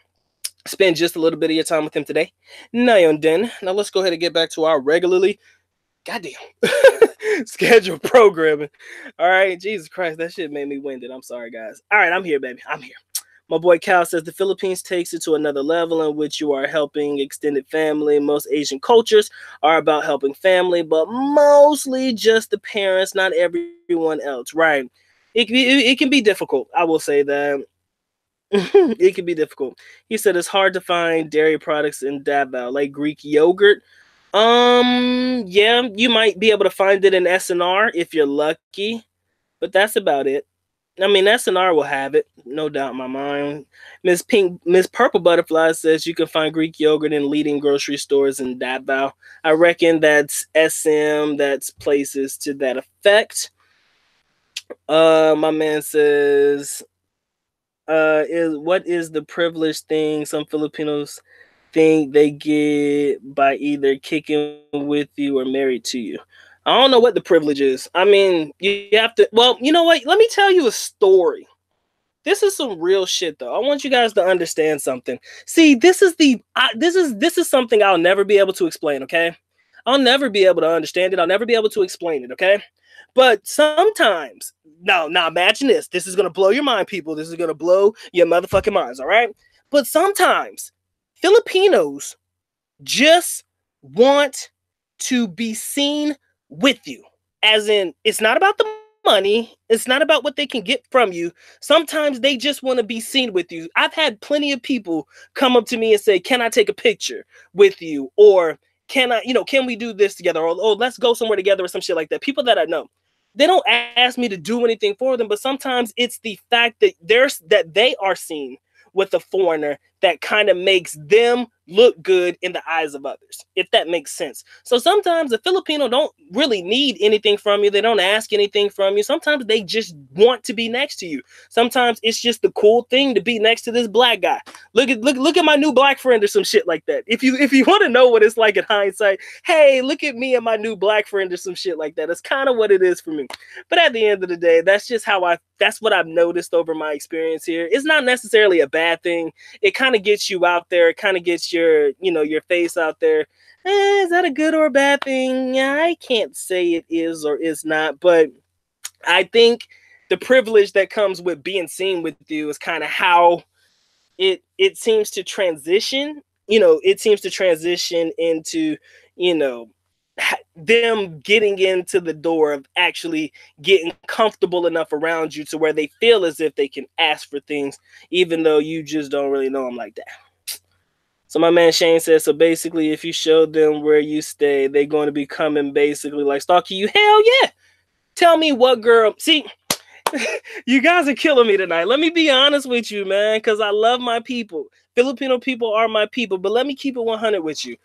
Spend just a little bit of your time with him today. Now let's go ahead and get back to our regularly, goddamn, scheduled programming. All right, Jesus Christ, that shit made me winded. I'm sorry, guys. All right, I'm here, baby. I'm here. My boy Cal says the Philippines takes it to another level in which you are helping extended family. Most Asian cultures are about helping family, but mostly just the parents, not everyone else. Right? It can be difficult. I will say that. It can be difficult. He said it's hard to find dairy products in Davao, like Greek yogurt. Yeah, you might be able to find it in SNR if you're lucky, but that's about it. I mean, SNR will have it, no doubt in my mind. Miss Purple Butterfly says you can find Greek yogurt in leading grocery stores in Davao. I reckon that's SM, that's places to that effect. My man says, what is the privileged thing some Filipinos think they get by either kicking with you or married to you? I don't know what the privilege is. I mean, you have to, well, you know what? Let me tell you a story. This is some real shit though. I want you guys to understand something. See, this is something I'll never be able to explain, okay? I'll never be able to understand it. I'll never be able to explain it, okay? But sometimes, now imagine this. This is going to blow your mind, people. This is going to blow your motherfucking minds, all right? But sometimes Filipinos just want to be seen with you. As in, it's not about the money. It's not about what they can get from you. Sometimes they just want to be seen with you. I've had plenty of people come up to me and say, can I take a picture with you? Or can we do this together? Or let's go somewhere together or some shit like that. People that I know. They don't ask me to do anything for them, but sometimes it's the fact that they are seen with a foreigner that kind of makes them look good in the eyes of others, if that makes sense. So sometimes a Filipino don't really need anything from you. They don't ask anything from you. Sometimes they just want to be next to you. Sometimes it's just the cool thing to be next to this black guy. Look at my new black friend or some shit like that. If you want to know what it's like in hindsight, hey, look at me and my new black friend or some shit like that. It's kind of what it is for me. But at the end of the day, that's just that's what I've noticed over my experience here. It's not necessarily a bad thing. It kind of gets you out there. It kind of gets your face out there. Is that a good or a bad thing? Yeah, I can't say it is or is not, but I think the privilege that comes with being seen with you is kind of how it seems to transition. It seems to transition into, them getting into the door of actually getting comfortable enough around you to where they feel as if they can ask for things, even though you just don't really know them like that. So my man Shane says, so basically, if you show them where you stay, they're going to be coming basically like stalking you. Hell yeah. Tell me what girl. See, you guys are killing me tonight. Let me be honest with you, man, because I love my people. Filipino people are my people, but let me keep it 100 with you.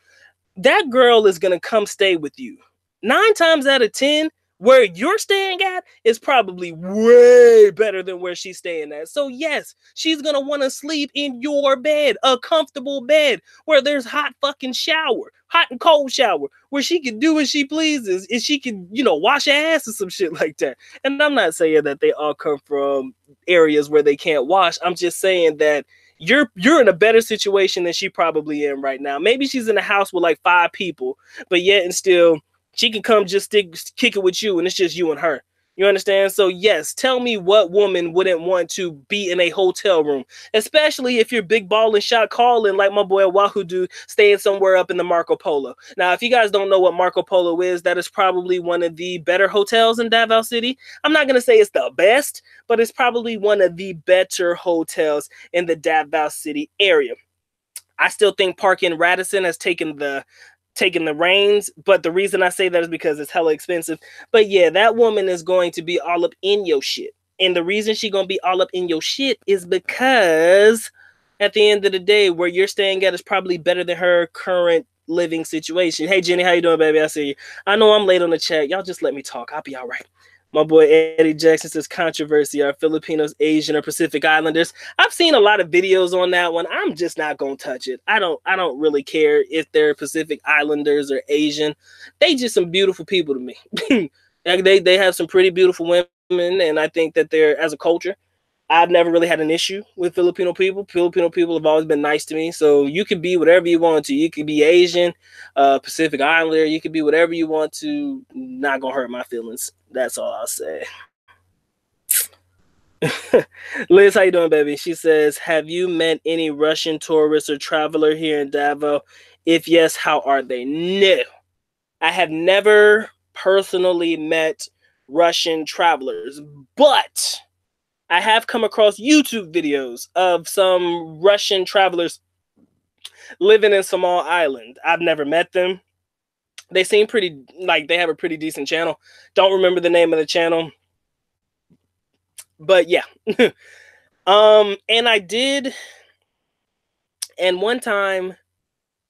That girl is going to come stay with you. 9 times out of 10, where you're staying at is probably way better than where she's staying at. So yes, she's going to want to sleep in your bed, a comfortable bed where there's hot fucking shower, hot and cold shower, where she can do what she pleases and she can, wash her ass or some shit like that. And I'm not saying that they all come from areas where they can't wash. I'm just saying that you're in a better situation than she probably in right now. Maybe she's in a house with like 5 people, but yet and still she can come just kick it with you, and it's just you and her. You understand? So yes, tell me what woman wouldn't want to be in a hotel room, especially if you're big ball and shot calling like my boy Wahoo do, staying somewhere up in the Marco Polo. Now, if you guys don't know what Marco Polo is, that is probably one of the better hotels in Davao City. I'm not going to say it's the best, but it's probably one of the better hotels in the Davao City area. I still think Park Inn Radisson has taken the reins, but the reason I say that is because it's hella expensive. But yeah, that woman is going to be all up in your shit. And the reason she's going to be all up in your shit is because at the end of the day, where you're staying at is probably better than her current living situation. Hey, Jenny, how you doing, baby? I see you. I know I'm late on the chat. Y'all just let me talk. I'll be all right. My boy Eddie Jackson says, controversy, are Filipinos Asian or Pacific Islanders? I've seen a lot of videos on that one. I'm just not gonna touch it. I don't really care if they're Pacific Islanders or Asian. They just some beautiful people to me. They have some pretty beautiful women, and I think that they're, as a culture, I've never really had an issue with Filipino people. Filipino people have always been nice to me. So you can be whatever you want to. You could be Asian, Pacific Islander. You could be whatever you want to. Not going to hurt my feelings. That's all I'll say. Liz, how you doing, baby? She says, have you met any Russian tourists or traveler here in Davao? If yes, how are they? No. I have never personally met Russian travelers, but I have come across YouTube videos of some Russian travelers living in Samal Island. I've never met them. They seem pretty, like they have a pretty decent channel. Don't remember the name of the channel. But yeah. And one time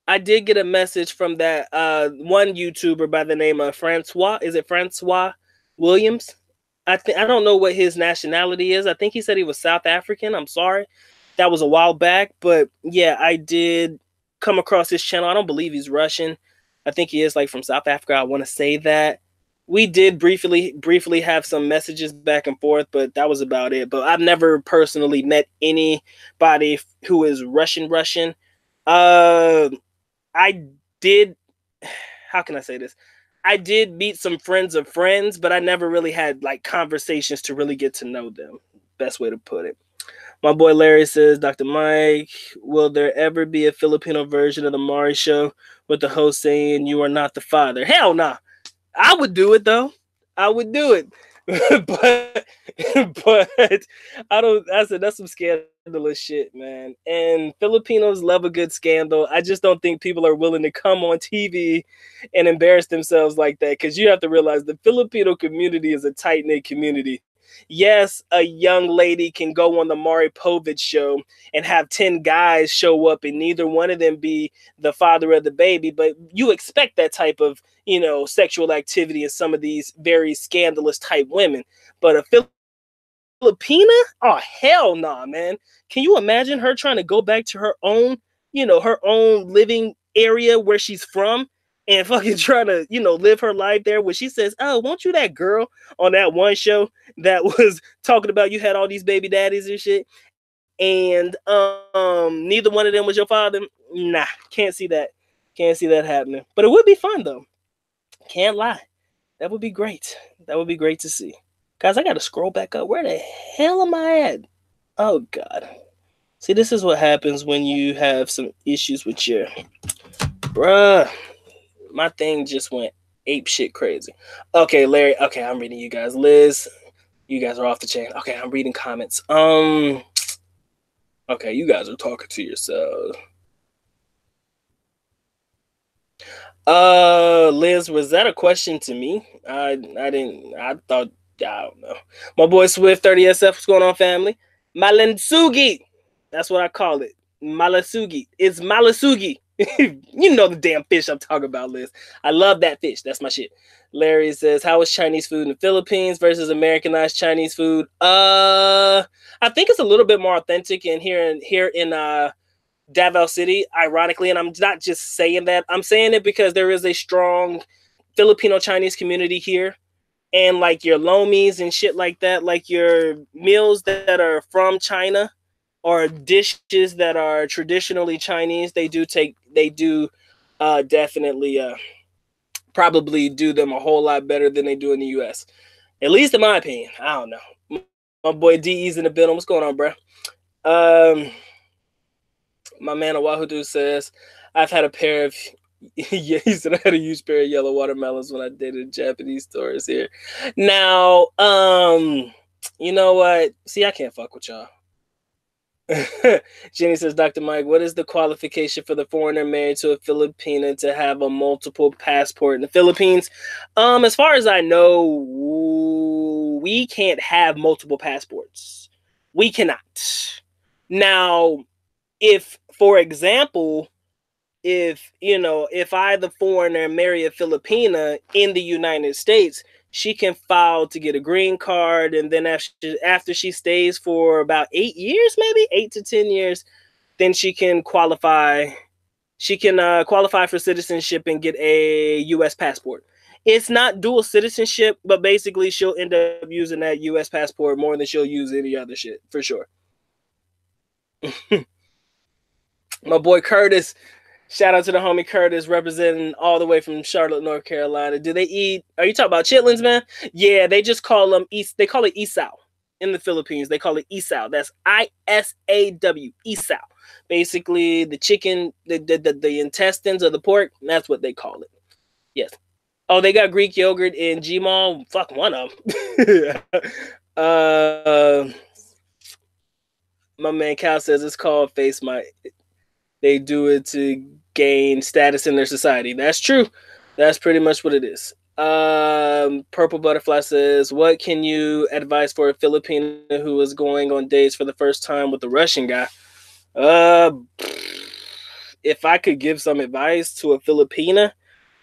I did get a message from that one YouTuber by the name of Francois. Is it Francois Williams? I don't know what his nationality is. I think he said he was South African. I'm sorry. That was a while back. But yeah, I did come across his channel. I don't believe he's Russian. I think he is like from South Africa. I want to say that. We did briefly have some messages back and forth, but that was about it. But I've never personally met anybody who is Russian. I did, how can I say this? I did meet some friends of friends, but I never really had like conversations to really get to know them. Best way to put it. My boy Larry says, Dr. Mike, will there ever be a Filipino version of the Maury Show with the host saying you are not the father? Hell nah. I would do it though. I would do it. but I said that's some scandalous shit, man. And Filipinos love a good scandal. I just don't think people are willing to come on TV and embarrass themselves like that, because you have to realize the Filipino community is a tight-knit community. Yes, a young lady can go on the Maury Povich show and have 10 guys show up and neither one of them be the father of the baby, but you expect that type of, sexual activity in some of these very scandalous type women. But a Filipina? Oh, hell nah, man. Can you imagine her trying to go back to her own, her own living area where she's from and fucking trying to, live her life there where she says, oh, won't you that girl on that one show that was talking about you had all these baby daddies and shit and neither one of them was your father? Nah, can't see that. Can't see that happening. But it would be fun though. Can't lie. That would be great. That would be great to see. Guys, I got to scroll back up. Where the hell am I at? Oh, God. See, this is what happens when you have some issues with your... Bruh. My thing just went ape shit crazy. Okay, Larry. Okay, I'm reading you guys. Liz, you guys are off the chain. Okay, I'm reading comments. Okay, you guys are talking to yourselves. Liz, was that a question to me? I thought, I don't know. My boy Swift 30SF, what's going on, family? Malansugi. That's what I call it. Malasugi. It's Malasugi. You know the damn fish I'm talking about, Liz. I love that fish. That's my shit. Larry says, how is Chinese food in the Philippines versus Americanized Chinese food? I think it's a little bit more authentic here in Davao City, ironically, and I'm not just saying that. I'm saying it because there is a strong Filipino Chinese community here. And like your lomies and shit like that, like your meals that are from China or dishes that are traditionally Chinese, they do definitely probably do them a whole lot better than they do in the US. At least in my opinion. I don't know. My boy DE's in the building. What's going on, bro? My man Oahudu says, I've had a pair of yeah, he said I had a huge pair of yellow watermelons when I dated Japanese tourists here. Now, you know what? See, I can't fuck with y'all. Jenny says, Dr. Mike, what is the qualification for the foreigner married to a Filipina to have a multiple passport in the Philippines? As far as I know, we can't have multiple passports. We cannot. Now, if, for example, if I, the foreigner, marry a Filipina in the United States, she can file to get a green card, and then after she stays for about 8 years, maybe 8 to 10 years, then she can qualify. She can qualify for citizenship and get a U.S. passport. It's not dual citizenship, but basically she'll end up using that U.S. passport more than she'll use any other shit, for sure. My boy Curtis, shout out to the homie Curtis, representing all the way from Charlotte, North Carolina. Do they eat? Are you talking about chitlins, man? Yeah, they just call them. They call it isaw in the Philippines. They call it isaw. That's ISAW, isaw. Basically, the chicken, the intestines of the pork. That's what they call it. Yes. Oh, they got Greek yogurt in Gmall. Fuck, one of them. My man Cal says it's called face might. They do it to gain status in their society. That's true. That's pretty much what it is. Purple Butterfly says, what can you advise for a Filipino who is going on dates for the first time with a Russian guy? If I could give some advice to a Filipina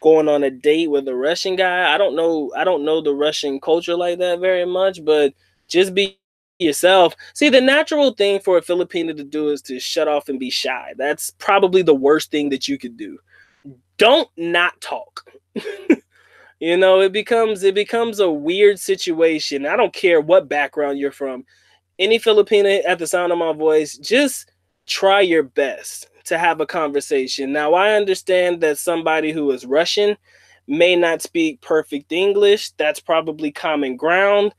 going on a date with a Russian guy, I don't know the Russian culture like that very much, but just be yourself. See, the natural thing for a Filipino to do is to shut off and be shy. That's probably the worst thing that you could do. Don't not talk. It becomes a weird situation. I don't care what background you're from. Any Filipino at the sound of my voice, just try your best to have a conversation. Now, I understand that somebody who is Russian may not speak perfect English. That's probably common ground.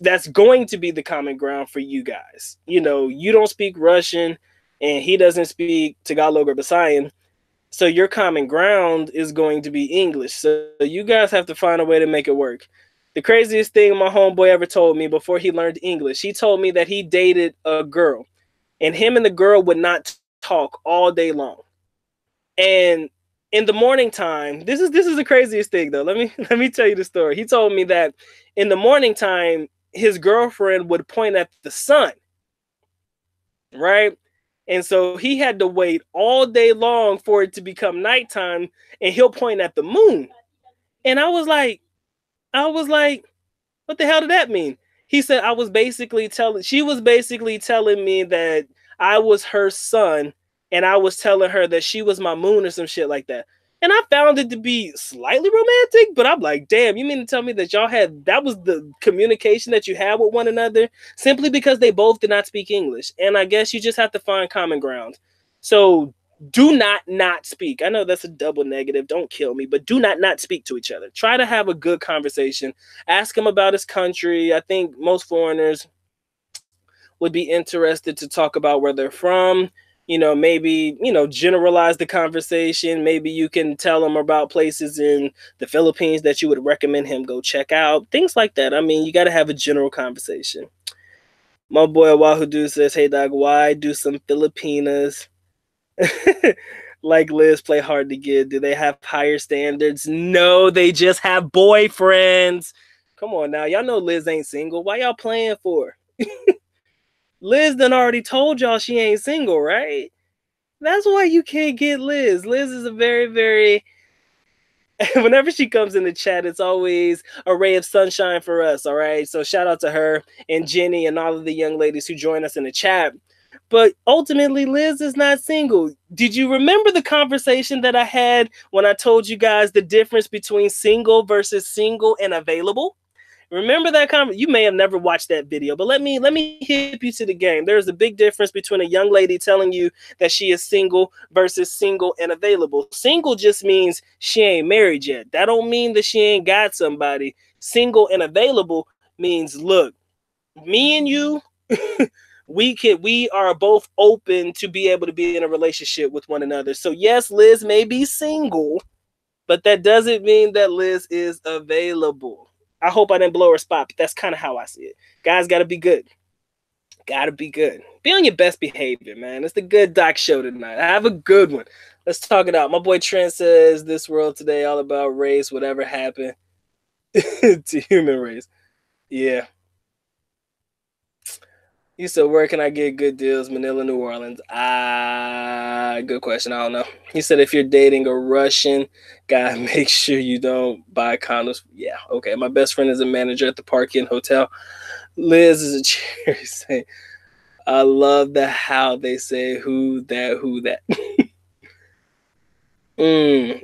That's going to be the common ground for you guys. You don't speak Russian and he doesn't speak Tagalog or Visayan. So your common ground is going to be English. So you guys have to find a way to make it work. The craziest thing my homeboy ever told me before he learned English, he told me that he dated a girl and him and the girl would not talk all day long. And in the morning time, this is the craziest thing though. Let me tell you the story. He told me that in the morning time, his girlfriend would point at the sun, right? And so he had to wait all day long for it to become nighttime, and he'll point at the moon. And I was like, what the hell did that mean? He said she was basically telling me that I was her son, and I was telling her that she was my moon or some shit like that. And I found it to be slightly romantic, but I'm like, damn, you mean to tell me that that was the communication that you had with one another simply because they both did not speak English? And I guess you just have to find common ground. So do not speak. I know that's a double negative. Don't kill me, but do not speak to each other. Try to have a good conversation. Ask him about his country. I think most foreigners would be interested to talk about where they're from. Maybe, generalize the conversation. Maybe you can tell him about places in the Philippines that you would recommend him go check out. Things like that. I mean, you got to have a general conversation. My boy Wahoo says, hey, dog, why do some Filipinas like Liz play hard to get? Do they have higher standards? No, they just have boyfriends. Come on now. Y'all know Liz ain't single. Why y'all playing for? Liz done already told y'all she ain't single, right? That's why you can't get Liz. Liz is a very, very... Whenever she comes in the chat, it's always a ray of sunshine for us, all right? So shout out to her and Jenny and all of the young ladies who join us in the chat. But ultimately, Liz is not single. Did you remember the conversation that I had when I told you guys the difference between single versus single and available? Remember that conversation? You may have never watched that video, but let me hip you to the game. There's a big difference between a young lady telling you that she is single versus single and available. Single just means she ain't married yet. That don't mean that she ain't got somebody. Single and available means, look, me and you, we are both open to be able to be in a relationship with one another. So yes, Liz may be single, but that doesn't mean that Liz is available. I hope I didn't blow her spot, but that's kind of how I see it. Guys got to be good. Got to be good. Be on your best behavior, man. It's the Good Doc Show tonight. I have a good one. Let's talk it out. My boy Trent says, this world today all about race, whatever happened to human race. Yeah. He said, where can I get good deals? Manila, New Orleans. Good question. I don't know. He said, if you're dating a Russian guy, make sure you don't buy condoms. Yeah, okay. My best friend is a manager at the Park Inn Hotel. Liz is a cherry saying, I love how they say who that.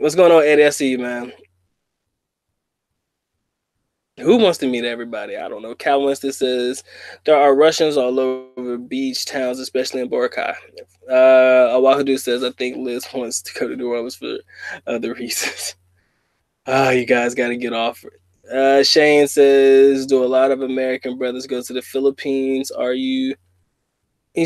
What's going on, Eddie? I see you, man. Who wants to meet everybody? I don't know. Cal Winston says there are Russians all over beach towns, especially in Boracay. Awahadu says I think Liz wants to go to New Orleans for other reasons. You guys got to get off it. Shane says, do a lot of American brothers go to the Philippines? He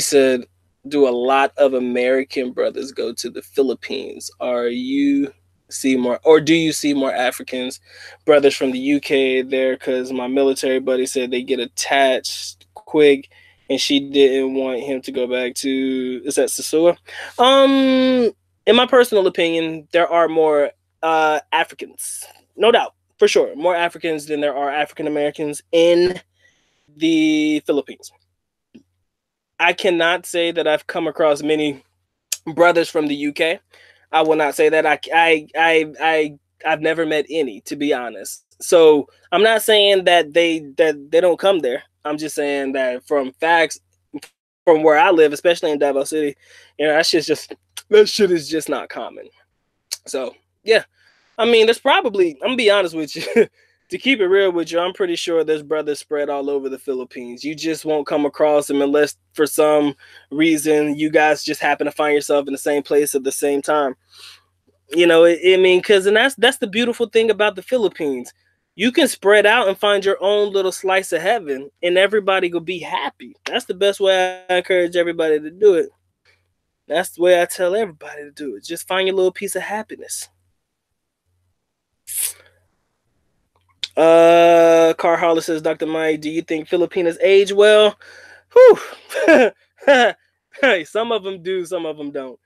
said, do a lot of American brothers go to the Philippines? Do you see more Africans brothers from the UK there? Because my military buddy said they get attached quick and she didn't want him to go back to, is that Sasua? In my personal opinion, there are more Africans, no doubt, for sure, more Africans than there are African Americans in the Philippines. I cannot say that I've come across many brothers from the UK. I will not say that. I've never met any, to be honest. So I'm not saying that they don't come there. I'm just saying that from facts, from where I live, especially in Davao City, that shit is just not common. So yeah, I mean, there's probably, I'm gonna be honest with you, to keep it real with you, I'm pretty sure there's brothers spread all over the Philippines. You just won't come across them unless for some reason you guys just happen to find yourself in the same place at the same time. Because that's the beautiful thing about the Philippines. You can spread out and find your own little slice of heaven and everybody will be happy. That's the best way I encourage everybody to do it. That's the way I tell everybody to do it. Just find your little piece of happiness. Car Harley says, Dr. Mike, do you think Filipinas age well? Whew. Some of them do, some of them don't.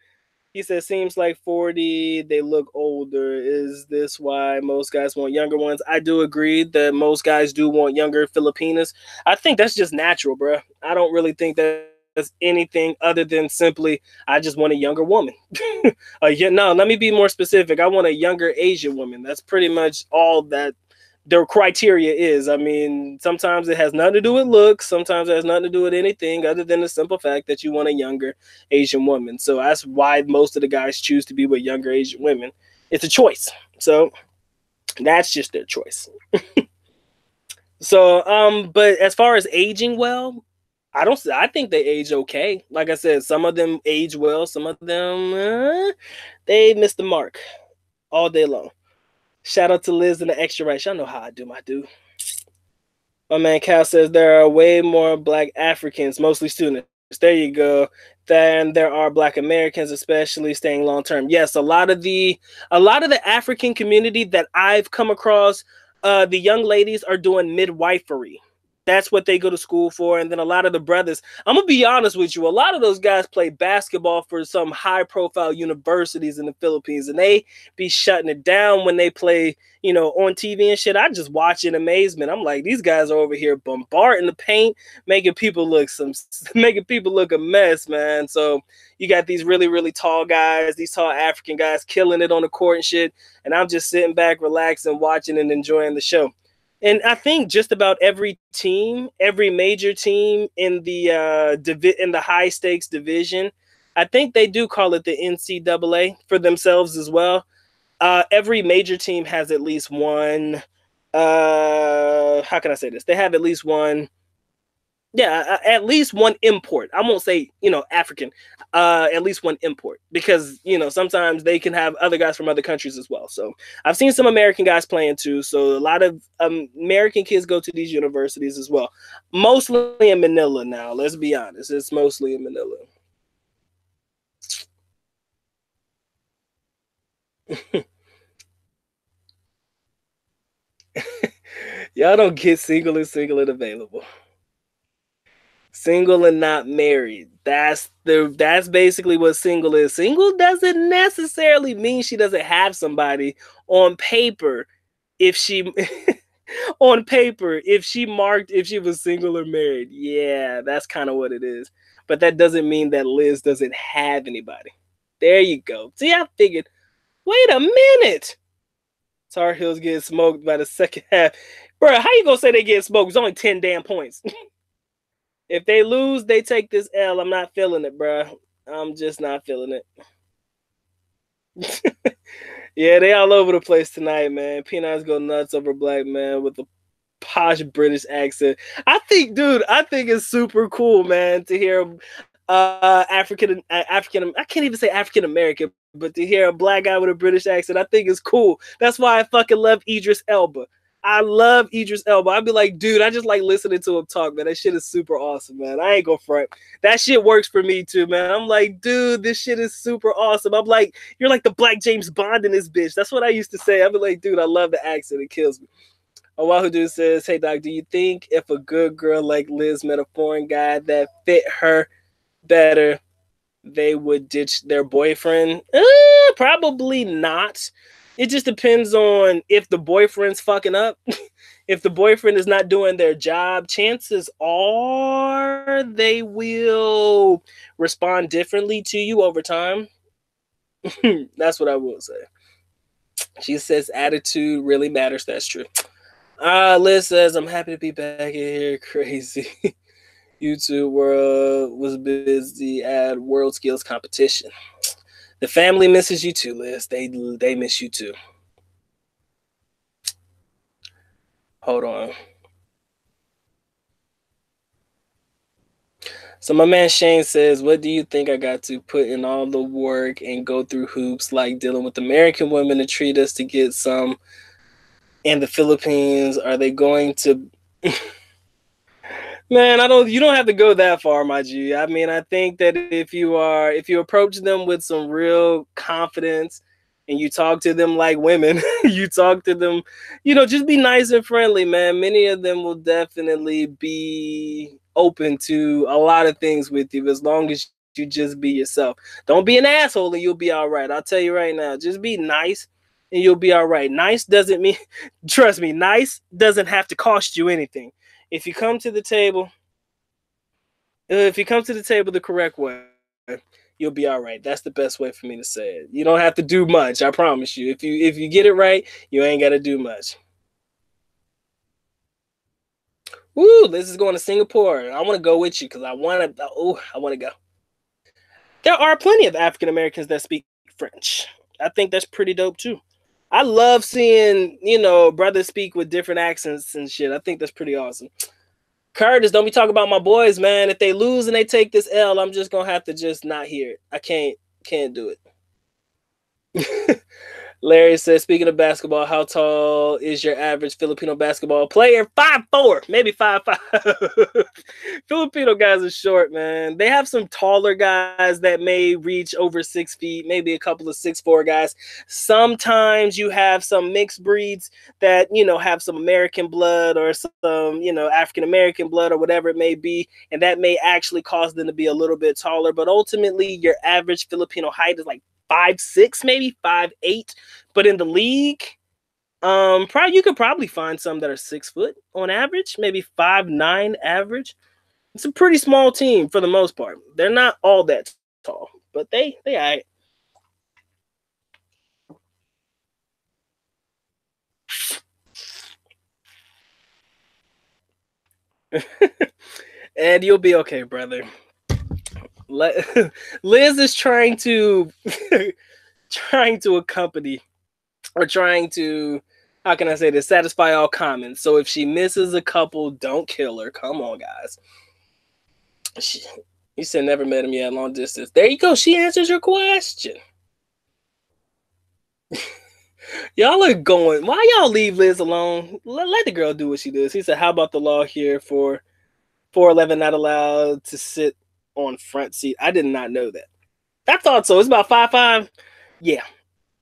He says, seems like 40, they look older. Is this why most guys want younger ones? I do agree that most guys do want younger Filipinas. I think that's just natural, bro. I don't really think that's anything other than simply, I just want a younger woman. No, let me be more specific. I want a younger Asian woman. That's pretty much all that their criteria is. I mean, sometimes it has nothing to do with looks. Sometimes it has nothing to do with anything other than the simple fact that you want a younger Asian woman. So that's why most of the guys choose to be with younger Asian women. It's a choice. So that's just their choice. So, but as far as aging well, I think they age okay. Like I said, some of them age well, some of them they miss the mark all day long. Shout out to Liz and the extra right. Y'all know how I do my do. My man Cal says there are way more black Africans, mostly students. There you go. Than there are black Americans, especially staying long term. Yes, a lot of the African community that I've come across, the young ladies are doing midwifery. That's what they go to school for. And then a lot of the brothers, I'm going to be honest with you, a lot of those guys play basketball for some high profile universities in the Philippines, and they be shutting it down when they play, you know, on TV and shit. I just watch in amazement. I'm like, these guys are over here bombarding the paint, making people look a mess, man. So you got these really, really tall guys, these tall African guys killing it on the court and shit. And I'm just sitting back, relaxing, watching and enjoying the show. And I think just about every team, every major team in the in the high stakes division, I think they do call it the NCAA for themselves as well. Every major team has at least one. How can I say this? They have at least one. Yeah, at least one import. I won't say, you know, African, at least one import, because, you know, sometimes they can have other guys from other countries as well. So I've seen some American guys playing too. So a lot of American kids go to these universities as well. Mostly in Manila now. Let's be honest. It's mostly in Manila. Y'all don't get single and available. Single and not married. That's basically what single is. Single doesn't necessarily mean she doesn't have somebody. On paper, if she on paper, if she marked if she was single or married, yeah, that's kind of what it is. But that doesn't mean that Liz doesn't have anybody. There you go. See, I figured, wait a minute. Tar Heels getting smoked by the second half. Bro, how you gonna say they get smoked? It's only 10 damn points. If they lose, they take this L. I'm not feeling it, bro. I'm just not feeling it. Yeah, they all over the place tonight, man. Peanuts go nuts over black man with a posh British accent. I think it's super cool, man, to hear African. I can't even say African American, but to hear a black guy with a British accent, I think it's cool. That's why I fucking love Idris Elba. I love Idris Elba. I'd be like, dude, I just like listening to him talk, man. That shit is super awesome, man. I ain't gonna front. That shit works for me too, man. I'm like, dude, this shit is super awesome. I'm like, you're like the black James Bond in this bitch. That's what I used to say. I'd be like, dude, I love the accent. It kills me. Oahu Dude says, hey, Doc, do you think if a good girl like Liz met a foreign guy that fit her better, they would ditch their boyfriend? Probably not. It just depends on if the boyfriend's fucking up. If the boyfriend is not doing their job, chances are they will respond differently to you over time. That's what I will say. She says attitude really matters. That's true. Liz says, I'm happy to be back here. Crazy. YouTube world was busy at World Skills Competition. The family misses you too, Liz. They miss you too. Hold on. So my man Shane says, what do you think I got to put in all the work and go through hoops like dealing with American women to treat us to get some in the Philippines? Are they going to... Man, you don't have to go that far, my G. I mean, I think that if you approach them with some real confidence and you talk to them like women, you talk to them, you know, just be nice and friendly, man. Many of them will definitely be open to a lot of things with you as long as you just be yourself. Don't be an asshole and you'll be all right. I'll tell you right now. Just be nice and you'll be all right. Nice doesn't mean, trust me, nice doesn't have to cost you anything. If you come to the table, the correct way, you'll be all right. That's the best way for me to say it. You don't have to do much. I promise you. If you get it right, you ain't got to do much. Woo, Liz is going to Singapore. I want to go with you because I want to go. There are plenty of African Americans that speak French. I think that's pretty dope too. I love seeing, brothers speak with different accents and shit. I think that's pretty awesome. Curtis, don't be talking about my boys, man. If they lose and they take this L, I'm just gonna have to just not hear it. I can't do it. Larry says, speaking of basketball, how tall is your average Filipino basketball player? 5'4", maybe 5'5". Filipino guys are short, man. They have some taller guys that may reach over 6 feet, maybe a couple of 6'4" guys. Sometimes you have some mixed breeds that, have some American blood or some, African-American blood or whatever it may be, and that may actually cause them to be a little bit taller. But ultimately, your average Filipino height is like 5'6", maybe 5'8", but in the league, you could probably find some that are 6 foot on average, maybe 5'9" average. It's a pretty small team for the most part. They're not all that tall, but they all right. And you'll be okay, brother. Liz is trying to accompany or trying to, how can I say this, satisfy all comments. So if she misses a couple, don't kill her. Come on, guys. You said never met him yet, long distance. There you go. She answers your question. Y'all are going. Why y'all leave Liz alone? Let the girl do what she does. He said, how about the law here for 4'11" not allowed to sit on front seat? I did not know that. I thought so. It's about 5'5". Yeah,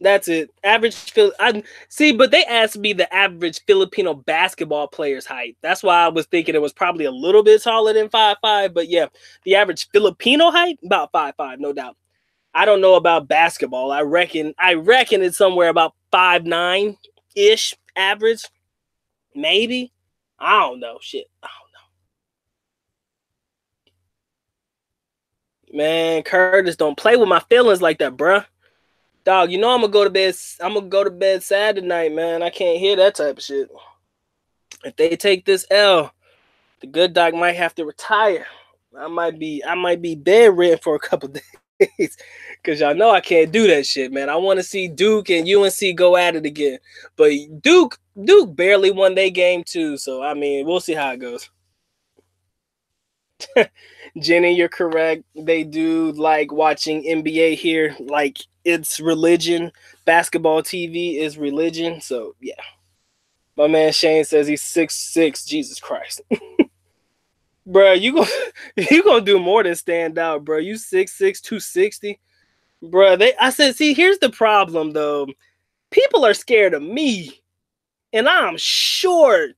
that's it. Average. But they asked me the average Filipino basketball player's height. That's why I was thinking it was probably a little bit taller than 5'5". But yeah, the average Filipino height about 5'5", no doubt. I don't know about basketball. I reckon it's somewhere about 5'9" ish average, maybe. I don't know. Shit, I don't know. Man, Curtis, don't play with my feelings like that, bruh. Dog, I'm gonna go to bed. I'm gonna go to bed sad tonight, man. I can't hear that type of shit. If they take this L, the good doc might have to retire. I might be bedridden for a couple days because y'all know I can't do that shit, man. I want to see Duke and UNC go at it again, but Duke barely won their game too. So I mean, we'll see how it goes. Jenny, you're correct. They do like watching NBA here. Like, it's religion. Basketball TV is religion. So, yeah. My man Shane says he's 6'6". Jesus Christ. Bro, you gonna do more than stand out, bro. You 6'6", 260. Bro, I said, see, here's the problem, though. People are scared of me. And I'm short.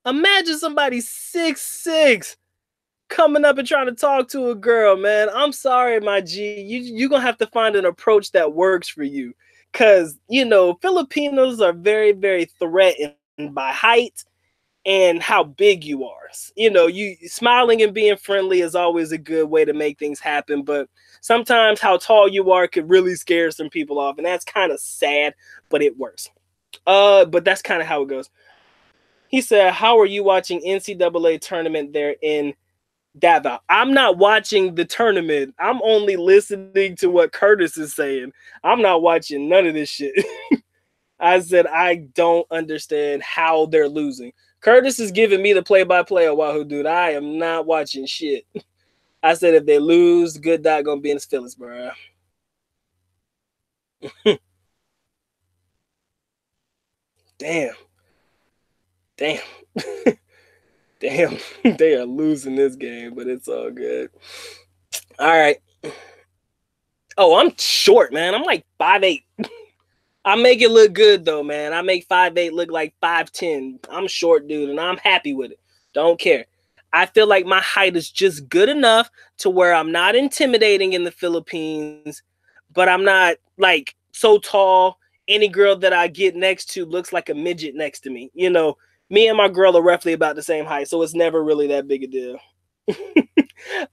Imagine somebody 6'6". coming up and trying to talk to a girl, man. I'm sorry, my G. You're going to have to find an approach that works for you. Because, Filipinos are very, very threatened by height and how big you are. You smiling and being friendly is always a good way to make things happen. But sometimes how tall you are could really scare some people off. And that's kind of sad, but it works. But that's kind of how it goes. He said, how are you watching NCAA tournament there in Davao? I'm not watching the tournament. I'm only listening to what Curtis is saying. I'm not watching none of this shit. I said, I don't understand how they're losing. Curtis is giving me the play-by-play of Wahoo, dude. I am not watching shit. I said, if they lose, good dog gonna be in his feelings, bro. Damn. Damn, they are losing this game, but it's all good. All right. Oh, I'm short, man. I'm like 5'8". I make it look good, though, man. I make 5'8" look like 5'10". I'm short, dude, and I'm happy with it. Don't care. I feel like my height is just good enough to where I'm not intimidating in the Philippines, but I'm not like so tall. Any girl that I get next to looks like a midget next to me. You know, me and my girl are roughly about the same height, so it's never really that big a deal.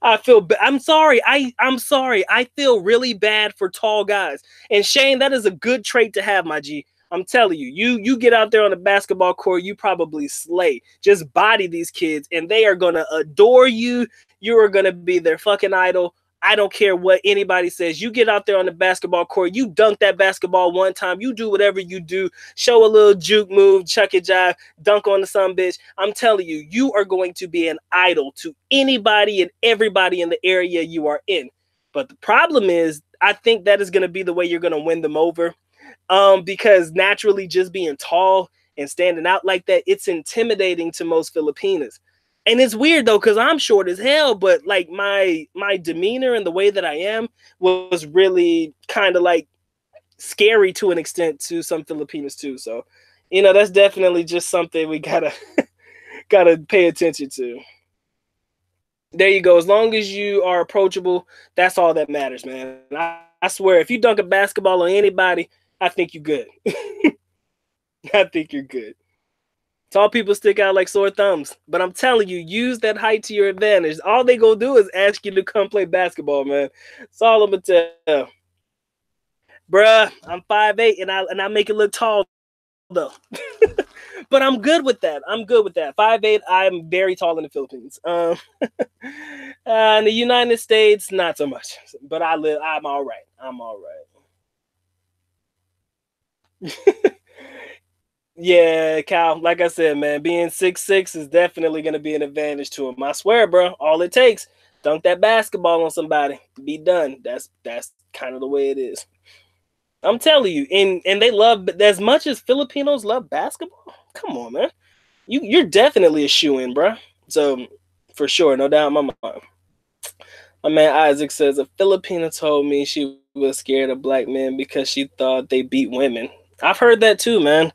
I'm sorry. I'm sorry. I feel really bad for tall guys. And Shane, that is a good trait to have, my G. I'm telling you, you get out there on the basketball court, you probably slay. Just body these kids, and they are gonna adore you. You are gonna be their fucking idol. I don't care what anybody says. You get out there on the basketball court, you dunk that basketball one time, you do whatever you do, show a little juke move, chuck it jive, dunk on the some bitch. I'm telling you, you are going to be an idol to anybody and everybody in the area you are in. But the problem is, I think that is going to be the way you're going to win them over. Because naturally just being tall and standing out like that, it's intimidating to most Filipinas. And it's weird though, because I'm short as hell, but like my demeanor and the way that I am was really kind of like scary to an extent to some Filipinos too. So, you know, that's definitely just something we gotta gotta pay attention to. There you go. As long as you are approachable, that's all that matters, man. I swear, if you dunk a basketball on anybody, I think you're good. I think you're good. Tall people stick out like sore thumbs, but I'm telling you, use that height to your advantage. All they gonna do is ask you to come play basketball, man. That's all I'm gonna tell. Bruh, I'm 5'8", and I make it look tall though. But I'm good with that. I'm good with that. 5'8", I'm very tall in the Philippines. In the United States, not so much. But I'm all right. I'm all right. Yeah, Cal, like I said, man, being 6'6" is definitely going to be an advantage to him. I swear, bro, all it takes, dunk that basketball on somebody, be done. That's kind of the way it is. I'm telling you, and they love, as much as Filipinos love basketball, come on, man. You're definitely a shoe-in, bro. So, for sure, no doubt in my mind. My man Isaac says, a Filipina told me she was scared of black men because she thought they beat women. I've heard that too, man.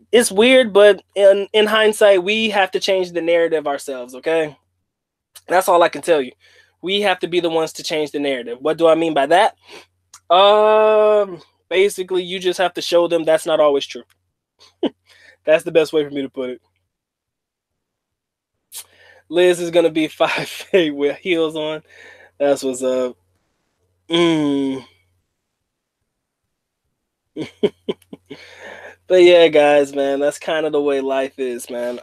It's weird, but in hindsight, we have to change the narrative ourselves, okay? That's all I can tell you. We have to be the ones to change the narrative. What do I mean by that? Basically, you just have to show them that's not always true. That's the best way for me to put it. Liz is gonna be 5'8" with heels on. That's what's up. But yeah, guys, man, that's kind of the way life is, man.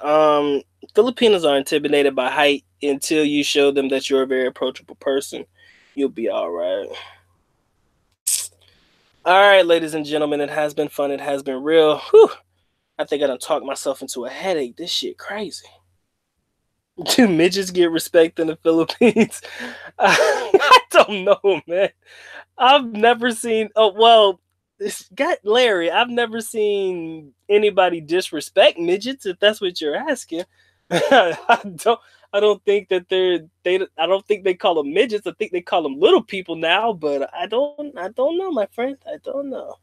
Filipinos are intimidated by height until you show them that you're a very approachable person. You'll be all right. All right, ladies and gentlemen, it has been fun. It has been real. Whew. I think I done talked myself into a headache. This shit crazy. Do midgets get respect in the Philippines? I don't know, man. I've never seen. Oh well, this got Larry. I've never seen anybody disrespect midgets. If that's what you're asking, I don't. I don't think that I don't think they call them midgets. I think they call them little people now. But I don't. I don't know, my friend. I don't know.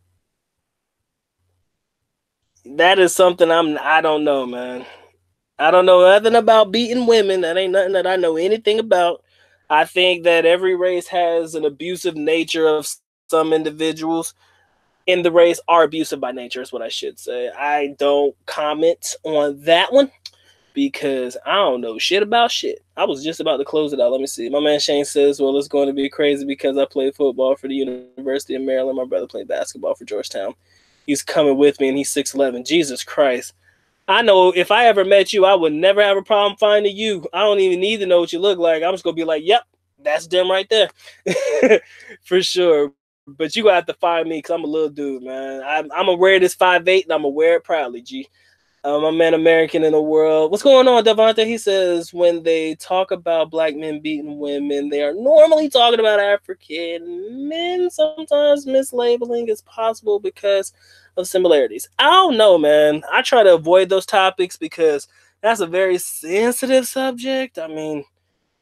That is something I don't know, man. I don't know nothing about beating women. That ain't nothing that I know anything about. I think that every race has an abusive nature of some individuals in the race are abusive by nature, is what I should say. I don't comment on that one because I don't know shit about shit. I was just about to close it out. Let me see. My man Shane says, well, it's going to be crazy because I played football for the University of Maryland. My brother played basketball for Georgetown. He's coming with me and he's 6'11". Jesus Christ. I know if I ever met you, I would never have a problem finding you. I don't even need to know what you look like. I'm just going to be like, yep, that's them right there. For sure. But you got to have to find me because I'm a little dude, man. I'm going to wear this 5'8", and I'm going to wear it proudly, G. My man American in the world. What's going on, Devonta? He says, when they talk about black men beating women, they are normally talking about African men. Sometimes mislabeling is possible because of similarities. I don't know, man. I try to avoid those topics because that's a very sensitive subject. I mean,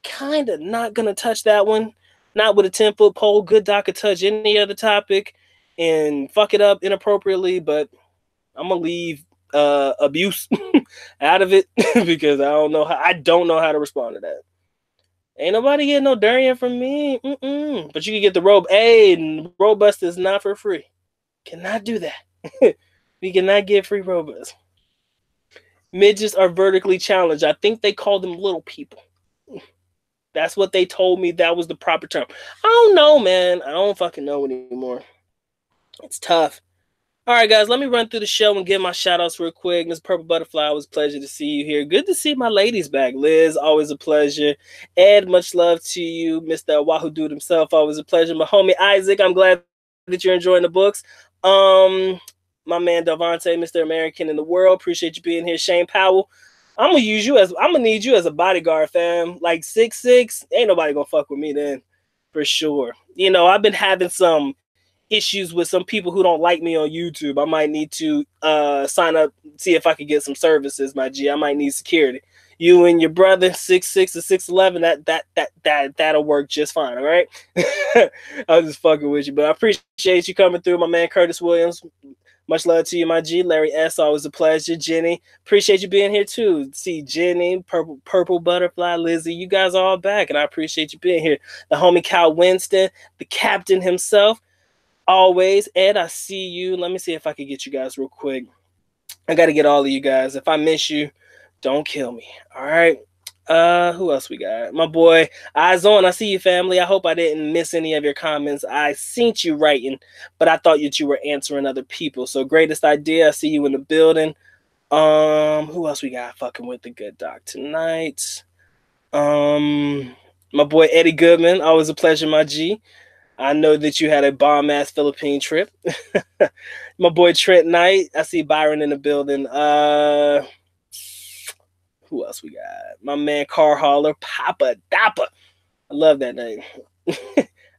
kind of not going to touch that one. Not with a 10-foot pole. Good doc could touch any other topic and fuck it up inappropriately, but I'm going to leave abuse out of it because I don't know how to respond to that. Ain't nobody getting no durian from me. But you can get the robe. Hey, Robust is not for free. Cannot do that. We cannot get free Robust. Midgets are vertically challenged. I think they call them little people. That's what they told me. That was the proper term. I don't know, man. I don't fucking know anymore. It's tough. All right, guys, let me run through the show and give my shout-outs real quick. Ms. Purple Butterfly, it was a pleasure to see you here. Good to see my ladies back. Liz, always a pleasure. Ed, much love to you. Mr. Wahoo Dude himself, always a pleasure. My homie Isaac, I'm glad that you're enjoying the books. My man Davante, Mr. American in the World, appreciate you being here. Shane Powell, I'm gonna need you as a bodyguard, fam. Like 6'6", ain't nobody gonna fuck with me then, for sure. You know, I've been having some issues with some people who don't like me on YouTube. I might need to sign up, see if I can get some services, my G. I might need security. You and your brother, 6'6" or 6'11", that'll work just fine, all right? I'm just fucking with you, but I appreciate you coming through, my man Curtis Williams. Much love to you, my G. Larry S., always a pleasure. Jenny, appreciate you being here too. See, Jenny, Purple Butterfly, Lizzie, you guys are all back, and I appreciate you being here. The homie Cal Winston, the captain himself, always. Ed, I see you. Let me see if I can get you guys real quick. I got to get all of you guys. If I miss you, don't kill me. All right. Who else we got? My boy Eyes On. I see you, family. I hope I didn't miss any of your comments. I seen you writing, but I thought that you were answering other people. So greatest idea. I see you in the building. Who else we got fucking with the good doc tonight? My boy Eddie Goodman. Always a pleasure, my G. I know that you had a bomb-ass Philippine trip. My boy Trent Knight. I see Byron in the building. Who else we got? My man Car Hauler. Papa Dappa. I love that name.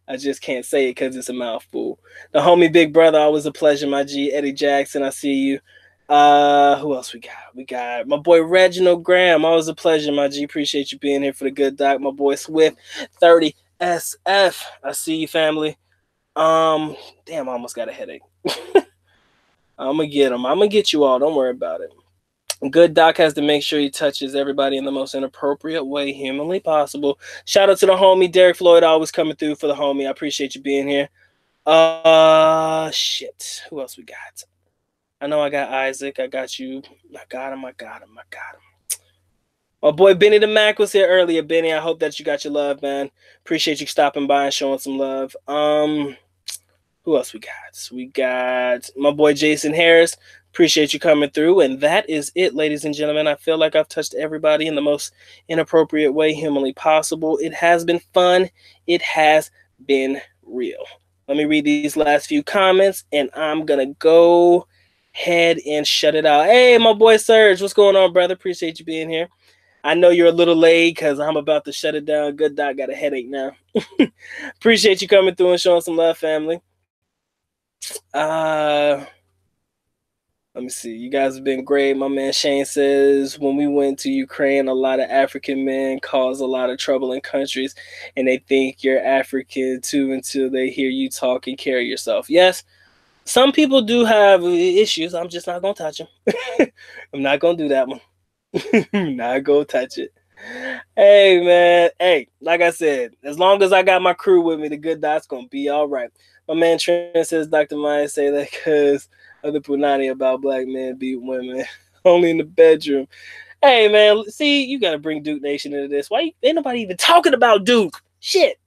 I just can't say it because it's a mouthful. The homie Big Brother. Always a pleasure, my G. Eddie Jackson. I see you. Who else we got? We got my boy Reginald Graham. Always a pleasure, my G. Appreciate you being here for the good doc. My boy Swift 30. SF. I see you, family. Damn, I almost got a headache. I'm gonna get them. I'm gonna get you all. Don't worry about it. Good doc has to make sure he touches everybody in the most inappropriate way humanly possible. Shout out to the homie Derek Floyd, always coming through for the homie. I appreciate you being here. Shit. Who else we got? I know I got Isaac. I got you. I got him. My boy Benny the Mac was here earlier. Benny, I hope that you got your love, man. Appreciate you stopping by and showing some love. Who else we got? We got my boy Jason Harris. Appreciate you coming through. And that is it, ladies and gentlemen. I feel like I've touched everybody in the most inappropriate way humanly possible. It has been fun. It has been real. Let me read these last few comments, and I'm going to go ahead and shut it out. Hey, my boy Serge. What's going on, brother? Appreciate you being here. I know you're a little late because I'm about to shut it down. Good doc, got a headache now. Appreciate you coming through and showing some love, family. Let me see. You guys have been great. My man Shane says, when we went to Ukraine, a lot of African men cause a lot of trouble in countries, and they think you're African too until they hear you talk and carry yourself. Yes, some people do have issues. I'm just not going to touch them. I'm not going to do that one. Not go touch it. Hey, man. Hey, like I said, as long as I got my crew with me, the good doc's going to be all right. My man Trent says Dr. Maya say that because of the punani about black men beat women only in the bedroom. Hey, man, see, you got to bring Duke Nation into this. Why ain't nobody even talking about Duke? Shit.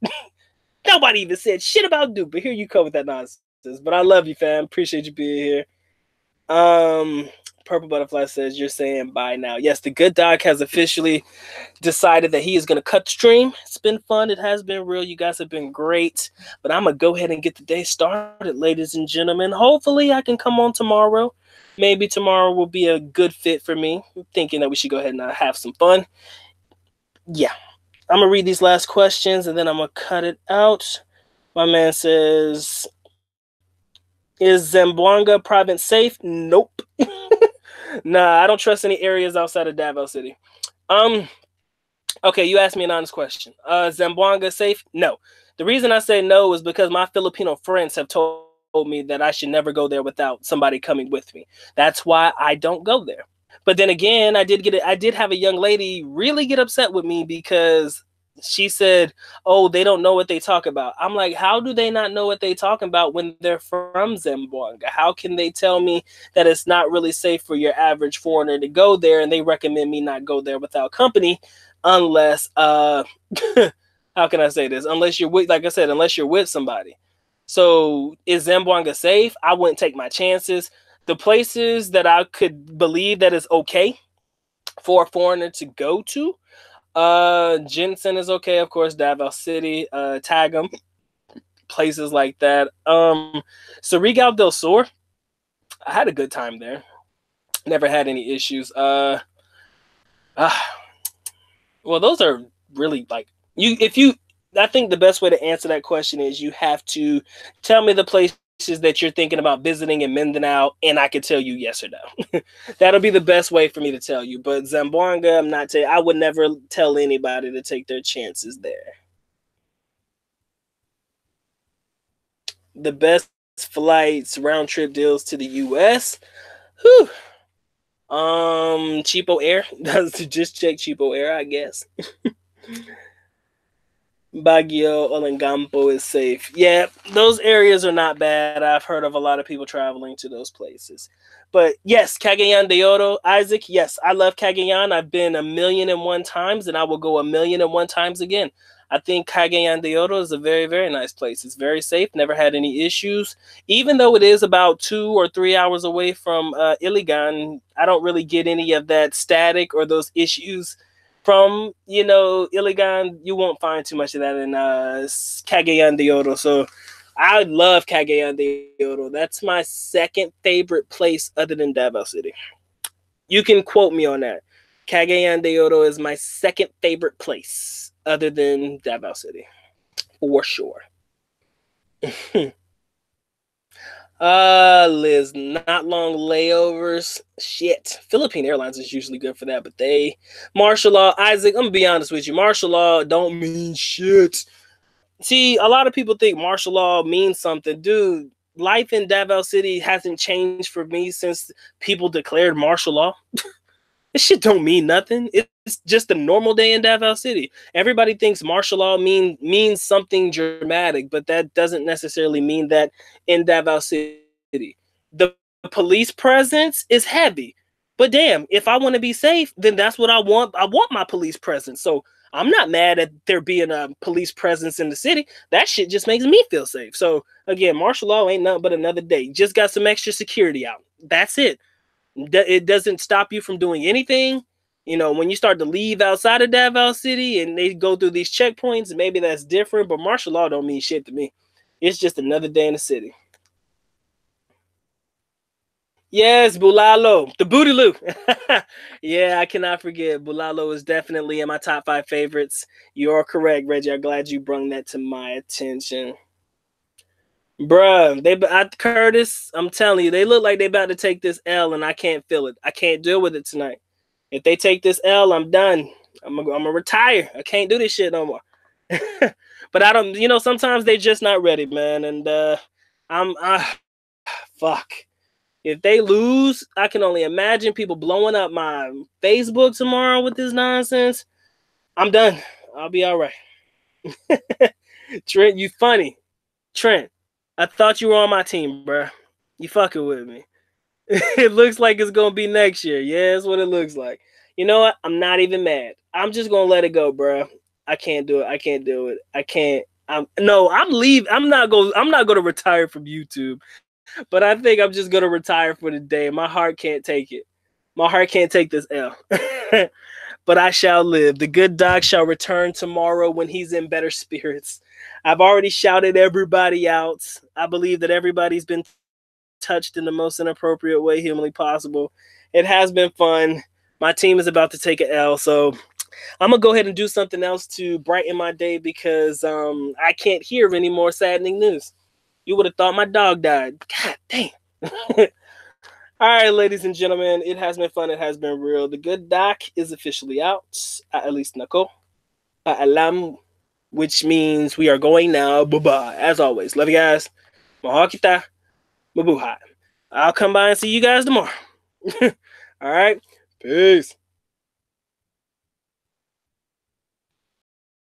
Nobody even said shit about Duke, but here you come with that nonsense. But I love you, fam. Appreciate you being here. Purple Butterfly says, you're saying bye now. Yes, the good doc has officially decided that he is going to cut the stream. It's been fun. It has been real. You guys have been great. But I'm going to go ahead and get the day started, ladies and gentlemen. Hopefully I can come on tomorrow. Maybe tomorrow will be a good fit for me. I'm thinking that we should go ahead and have some fun. Yeah. I'm going to read these last questions, and then I'm going to cut it out. My man says, is Zamboanga province safe? Nope. Nah, I don't trust any areas outside of Davao City. Okay, you asked me an honest question. Zamboanga safe? No. The reason I say no is because my Filipino friends have told me that I should never go there without somebody coming with me. That's why I don't go there. But then again, I did have a young lady really get upset with me because she said, "Oh, they don't know what they talk about." I'm like, how do they not know what they talking about when they're from Zamboanga? How can they tell me that it's not really safe for your average foreigner to go there, and they recommend me not go there without company unless how can I say this? Unless you're with, like I said, unless you're with somebody. So is Zamboanga safe? I wouldn't take my chances. The places that I could believe that is okay for a foreigner to go to, Jensen is okay, of course, Davao City, Tagum, places like that. Surigao del Sur, I had a good time there. Never had any issues. Well, those are really like I think the best way to answer that question is you have to tell me the places that you're thinking about visiting in Mindanao, and I could tell you yes or no. That'll be the best way for me to tell you. But Zamboanga, I would never tell anybody to take their chances there. The best flights, round trip deals to the US. Whew. Cheapo Air. Just check Cheapo Air, I guess. Baguio, Olangampo is safe. Yeah, those areas are not bad. I've heard of a lot of people traveling to those places. But yes, Cagayan de Oro, Isaac, yes, I love Cagayan. I've been 1,000,001 times, and I will go 1,000,001 times again. I think Cagayan de Oro is a very, very nice place. It's very safe, never had any issues. Even though it is about 2 or 3 hours away from Iligan, I don't really get any of that static or those issues from, Iligan. You won't find too much of that in Cagayan de Oro. So I love Cagayan de Oro. That's my second favorite place other than Davao City. You can quote me on that. Cagayan de Oro is my second favorite place other than Davao City, for sure. Liz, not long layovers. Shit. Philippine Airlines is usually good for that, but martial law, Isaac, I'm gonna be honest with you. Martial law don't mean shit. See, a lot of people think martial law means something. Dude, life in Davao City hasn't changed for me since people declared martial law. This shit don't mean nothing. It's just a normal day in Davao City. Everybody thinks martial law means something dramatic, but that doesn't necessarily mean that in Davao City. The police presence is heavy. But damn, if I want to be safe, then that's what I want. I want my police presence. So I'm not mad at there being a police presence in the city. That shit just makes me feel safe. So again, martial law ain't nothing but another day. Just got some extra security out. That's it. It doesn't stop you from doing anything. When you start to leave outside of Davao City and they go through these checkpoints, maybe that's different, but martial law don't mean shit to me. It's just another day in the city. Yes, Bulalo, the BOOTYLOO. Yeah, I cannot forget. Bulalo is definitely in my top 5 favorites. You're correct, Reggie. I'm glad you brought that to my attention. Bruh, Curtis, I'm telling you, they look like they about to take this L, and I can't feel it. I can't deal with it tonight. If they take this L, I'm done. I'm gonna retire. I can't do this shit no more. But I don't, sometimes they just not ready, man. And fuck. If they lose, I can only imagine people blowing up my Facebook tomorrow with this nonsense. I'm done. I'll be all right. Trent, you funny. Trent, I thought you were on my team, bro. You fucking with me. It looks like it's going to be next year. Yeah, that's what it looks like. You know what? I'm not even mad. I'm just going to let it go, bro. I can't do it. I can't do it. I can't. I'm leaving. I'm not going to retire from YouTube. But I think I'm just going to retire for the day. My heart can't take it. My heart can't take this L. But I shall live. The good doc shall return tomorrow when he's in better spirits. I've already shouted everybody out. I believe that everybody's been touched in the most inappropriate way humanly possible. It has been fun. My team is about to take an L, so I'm going to go ahead and do something else to brighten my day because I can't hear any more saddening news. You would have thought my dog died. God damn. All right, ladies and gentlemen, it has been fun. It has been real. The good doc is officially out. At least nako. Alam, which means we are going now. Bye-bye. As always, love you guys. Mahal kita. Mabuhay. I'll come by and see you guys tomorrow. All right. Peace.